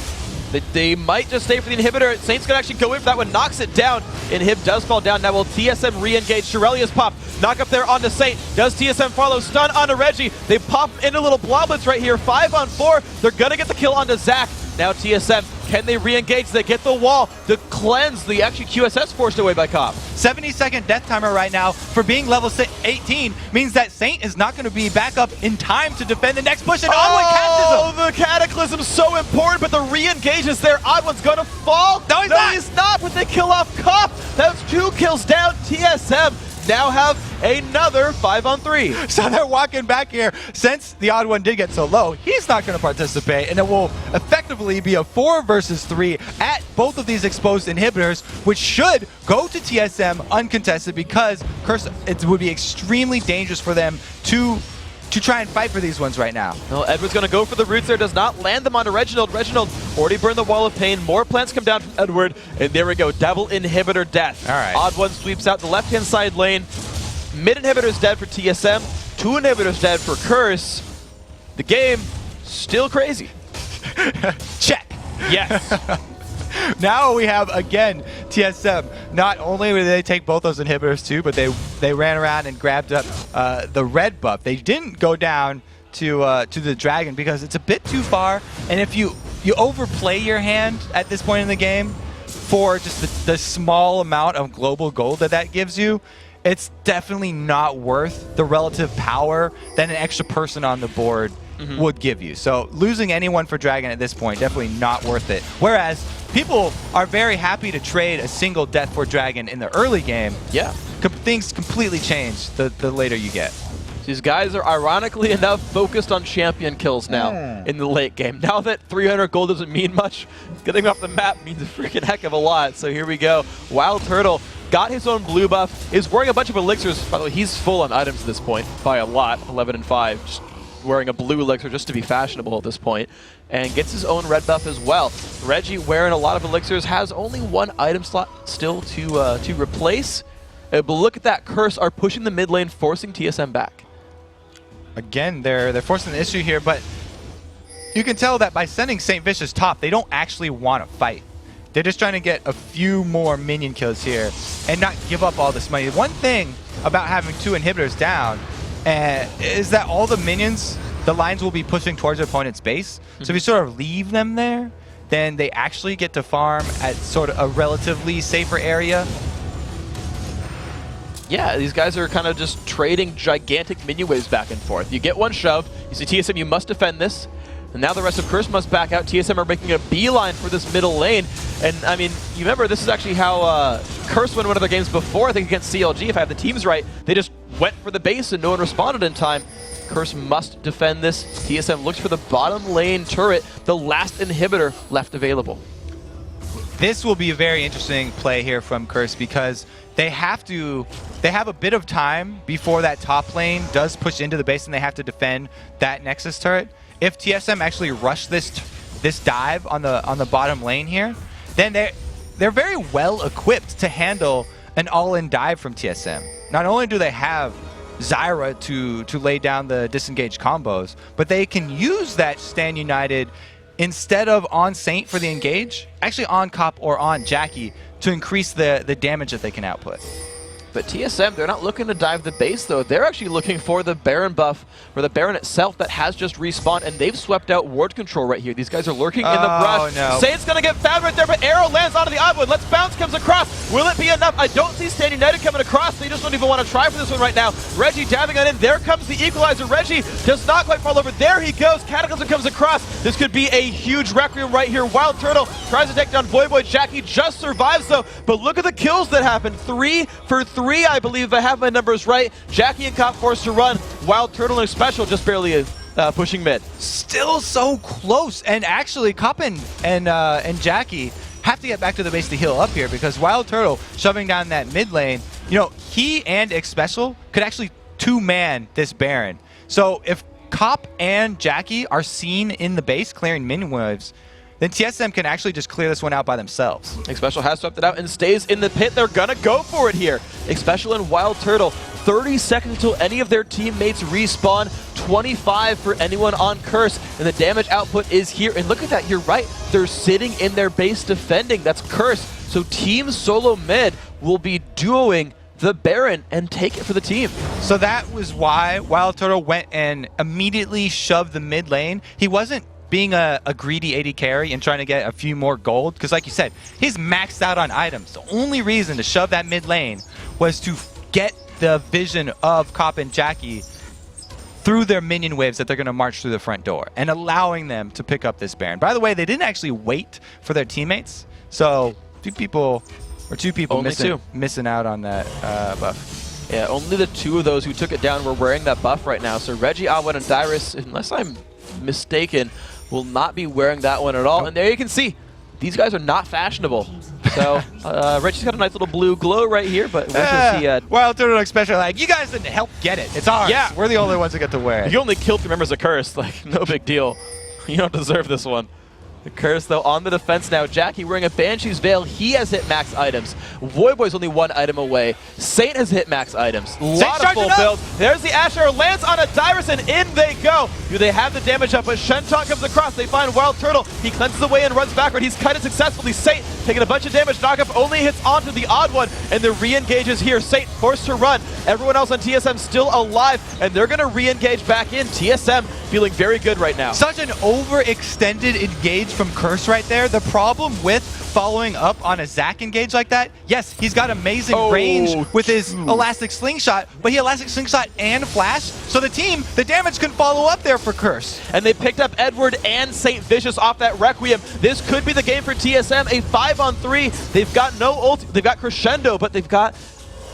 They might just stay for the inhibitor. Saint's gonna actually go in for that one, knocks it down. Inhib does fall down. Now will TSM re-engage? Shirelia's pop. Knock up there onto Saint. Does TSM follow? Stun onto Reggie. They pop into little bloblets right here. 5-on-4. They're gonna get the kill onto Zach. Now TSM, can they re-engage? They get the wall to cleanse the actually QSS forced away by Cop. 70-second death timer right now for being level 18 means that Saint is not going to be back up in time to defend the next push. And oh, the Cataclysm's so important, but the re-engage is there. Oddwood's going to fall. No, he's not. But they kill off Cop. That's 2 kills down. TSM now have another 5-on-3. So they're walking back here. Since the odd one did get so low, he's not going to participate, and it will effectively be a 4 versus 3 at both of these exposed inhibitors, which should go to TSM uncontested because Curse, it would be extremely dangerous for them to try and fight for these ones right now. Well, Edward's going to go for the roots there, does not land them onto Reginald. Reginald already burned the wall of pain. More plants come down from Edward, and there we go. Double inhibitor death. All right. Odd one sweeps out the left-hand side lane. Mid inhibitor's dead for TSM. 2 inhibitors dead for Curse. The game, still crazy. Check. Yes. Now we have, again, TSM. Not only did they take both those inhibitors too, but they ran around and grabbed up the red buff. They didn't go down to the dragon because it's a bit too far, and if you overplay your hand at this point in the game for just the small amount of global gold that gives you, it's definitely not worth the relative power that an extra person on the board would give you. So losing anyone for dragon at this point, definitely not worth it. Whereas people are very happy to trade a single death for dragon in the early game. Yeah. Things completely change the later you get. These guys are ironically enough focused on champion kills now in the late game. Now that 300 gold doesn't mean much, getting off the map means a freaking heck of a lot. So here we go. Wild Turtle got his own blue buff, is wearing a bunch of elixirs. By the way, he's full on items at this point by a lot, 11 and 5. Just wearing a blue elixir just to be fashionable at this point. And gets his own red buff as well. Reggie, wearing a lot of elixirs, has only one item slot still to replace. But look at that. Curse are pushing the mid lane, forcing TSM back. Again, they're forcing the issue here, but you can tell that by sending St. Vicious top, they don't actually want to fight. They're just trying to get a few more minion kills here and not give up all this money. One thing about having 2 inhibitors down is that all the minions, the lines will be pushing towards their opponent's base. So if you sort of leave them there, then they actually get to farm at sort of a relatively safer area. Yeah, these guys are kind of just trading gigantic minion waves back and forth. You get one shove, you see TSM, you must defend this. And now the rest of Curse must back out. TSM are making a beeline for this middle lane. And I mean, you remember this is actually how Curse won one of their games before, I think against CLG, if I have the teams right. They just went for the base and no one responded in time. Curse must defend this. TSM looks for the bottom lane turret, the last inhibitor left available. This will be a very interesting play here from Curse because they have a bit of time before that top lane does push into the base and they have to defend that Nexus turret. If TSM actually rush this dive on the bottom lane here, then they're very well equipped to handle an all-in dive from TSM. Not only do they have Zyra to lay down the disengaged combos, but they can use that Stand United instead of on Saint for the engage, actually on Cop or on Jackie to increase the damage that they can output. But TSM, they're not looking to dive the base, though. They're actually looking for the Baron buff, or the Baron itself that has just respawned, and they've swept out ward control right here. These guys are lurking in the brush. No. Saint's going to get found right there, but arrow lands onto the Oddwood. Let's Bounce comes across. Will it be enough? I don't see Stand United coming across. They just don't even want to try for this one right now. Reggie diving on in. There comes the equalizer. Reggie does not quite fall over. There he goes. Cataclysm comes across. This could be a huge Requiem right here. Wild Turtle tries to take down Boy. Jackie just survives, though. But look at the kills that happened. 3 for 3, I believe, if I have my numbers right. Jackie and Cop forced to run. Wild Turtle and Special just barely pushing mid. Still so close, and actually Cop and Jackie have to get back to the base to heal up here because Wild Turtle shoving down that mid lane, you know, he and Special could actually 2-man this Baron. So if Cop and Jackie are seen in the base clearing minion waves, then TSM can actually just clear this one out by themselves. Special has swept it out and stays in the pit. They're gonna go for it here. Special and Wild Turtle, 30 seconds until any of their teammates respawn, 25 for anyone on Curse, and the damage output is here. And look at that, you're right. They're sitting in their base defending. That's Curse. So TeamSoloMid will be duoing the Baron and take it for the team. So that was why Wild Turtle went and immediately shoved the mid lane. He wasn't being a greedy AD carry and trying to get a few more gold, because like you said, he's maxed out on items. The only reason to shove that mid lane was to get the vision of Cop and Jackie through their minion waves that they're going to march through the front door and allowing them to pick up this Baron. By the way, they didn't actually wait for their teammates, so two people missing out on that buff. Yeah, only the 2 of those who took it down were wearing that buff right now. So Reggie, Oddwood, and Dyrus, unless I'm mistaken, will not be wearing that one at all. Nope. And there you can see, these guys are not fashionable. So Reggie's got a nice little blue glow right here, but Wild Turtle Special, like, you guys didn't help get it. It's ours. Yeah. We're the only ones that get to wear it. You only killed 3 members of Curse. Like, no big deal. You don't deserve this one. The Curse, though, on the defense now. Jackie wearing a Banshee's Veil. He has hit max items. Voyboy's only 1 item away. Saint has hit max items. A lot of full build. There's the Asher. Lands on a Dyrus, and in they go. Do they have the damage up? But Shenton comes across. They find Wild Turtle. He cleanses away and runs backward. He's kited successfully. Saint taking a bunch of damage. Knockup only hits onto the odd one, and the re-engages here. Saint forced to run. Everyone else on TSM still alive, and they're going to re-engage back in. TSM feeling very good right now. Such an overextended engage from Curse right there. The problem with following up on a Zac engage like that, yes, he's got amazing range with his Elastic Slingshot, but he Elastic Slingshot and Flash, so the damage can follow up there for Curse. And they picked up Edward and St. Vicious off that Requiem. This could be the game for TSM, a 5-on-3. They've got no ult, they've got Crescendo, but they've got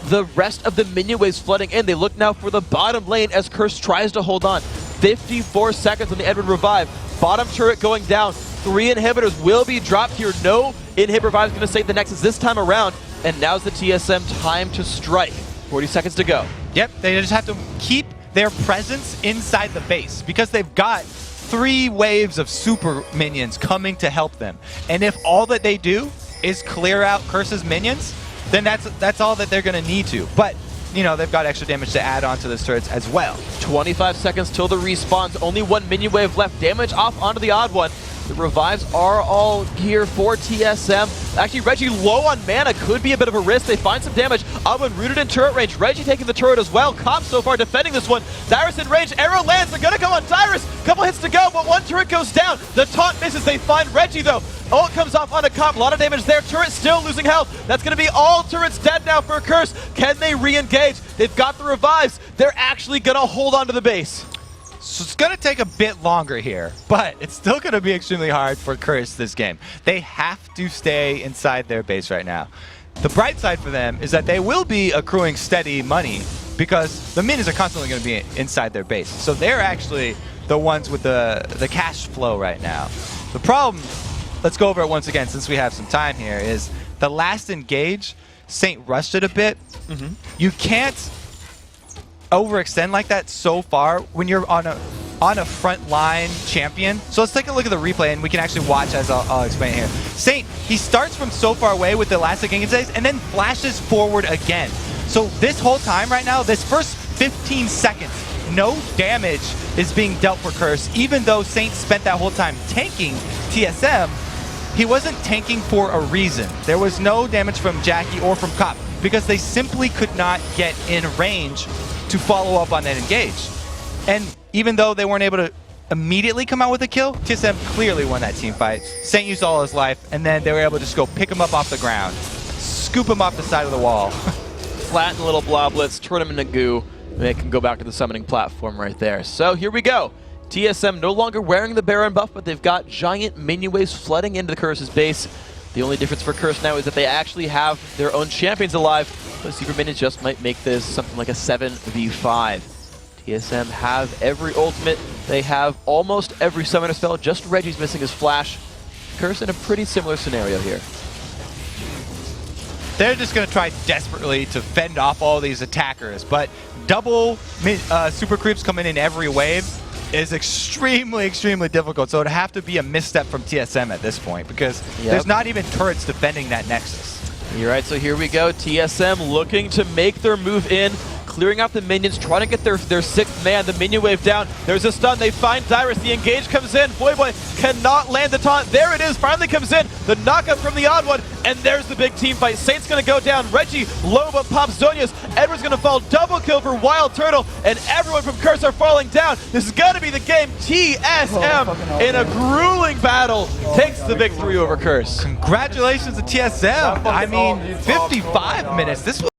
the rest of the minion waves flooding in. They look now for the bottom lane as Curse tries to hold on. 54 seconds on the Edward revive. Bottom turret going down. 3 inhibitors will be dropped here. No inhib revive is going to save the Nexus this time around. And now's the TSM time to strike. 40 seconds to go. Yep, they just have to keep their presence inside the base because they've got 3 waves of super minions coming to help them. And if all that they do is clear out Curse's minions, then that's all that they're going to need to. But you know, they've got extra damage to add on to the turrets as well. 25 seconds till the respawns. Only 1 minion wave left. Damage off onto the odd one. The revives are all here for TSM. Actually, Reggie low on mana could be a bit of a risk. They find some damage. Owen rooted in turret range. Reggie taking the turret as well. Cobb so far defending this one. Dyrus in range. Arrow lands. They're going to go on Dyrus. Couple hits to go, but 1 turret goes down. The taunt misses. They find Reggie though. Ult comes off on a Cobb. A lot of damage there. Turret still losing health. That's going to be all turrets dead now for Curse. Can they re-engage? They've got the revives. They're actually going to hold on to the base. So it's going to take a bit longer here, but it's still going to be extremely hard for Curse this game. They have to stay inside their base right now. The bright side for them is that they will be accruing steady money because the minions are constantly going to be inside their base. So they're actually the ones with the cash flow right now. The problem, let's go over it once again since we have some time here, is the last engage, Saint rushed it a bit. You can't overextend like that so far when you're on a front line champion. So let's take a look at the replay and we can actually watch as I'll explain here. Saint, he starts from so far away with the elastic engage and then flashes forward again. So this whole time right now, this first 15 seconds, no damage is being dealt for Curse. Even though Saint spent that whole time tanking TSM, he wasn't tanking for a reason. There was no damage from Jackie or from Cobb because they simply could not get in range to follow up on that engage. And even though they weren't able to immediately come out with a kill, TSM clearly won that team fight. Saint used all his life, and then they were able to just go pick him up off the ground, scoop him off the side of the wall. Flatten little bloblets, turn them into goo, and they can go back to the summoning platform right there. So here we go. TSM no longer wearing the Baron buff, but they've got giant minion waves flooding into the Curse's base. The only difference for Curse now is that they actually have their own champions alive. But Super Minions just might make this something like a 7v5. TSM have every ultimate. They have almost every summoner spell. Just Reggie's missing his flash. Curse in a pretty similar scenario here. They're just going to try desperately to fend off all these attackers, but double super creeps coming in every wave is extremely, extremely difficult. So it'd have to be a misstep from TSM at this point because there's not even turrets defending that Nexus. You're right, so here we go. TSM looking to make their move in, clearing out the minions, trying to get their 6th man, the minion wave down. There's a stun, they find Dyrus, the engage comes in. Boy cannot land the taunt. There it is, finally comes in. The knockup from the odd one, and there's the big team fight. Saint's gonna go down, Reggie low but pops Zonius. Edward's gonna fall, double kill for Wild Turtle, and everyone from Curse are falling down. This is gonna be the game. TSM in a grueling battle takes the victory over Curse. Congratulations to TSM. I mean, 55 minutes. This was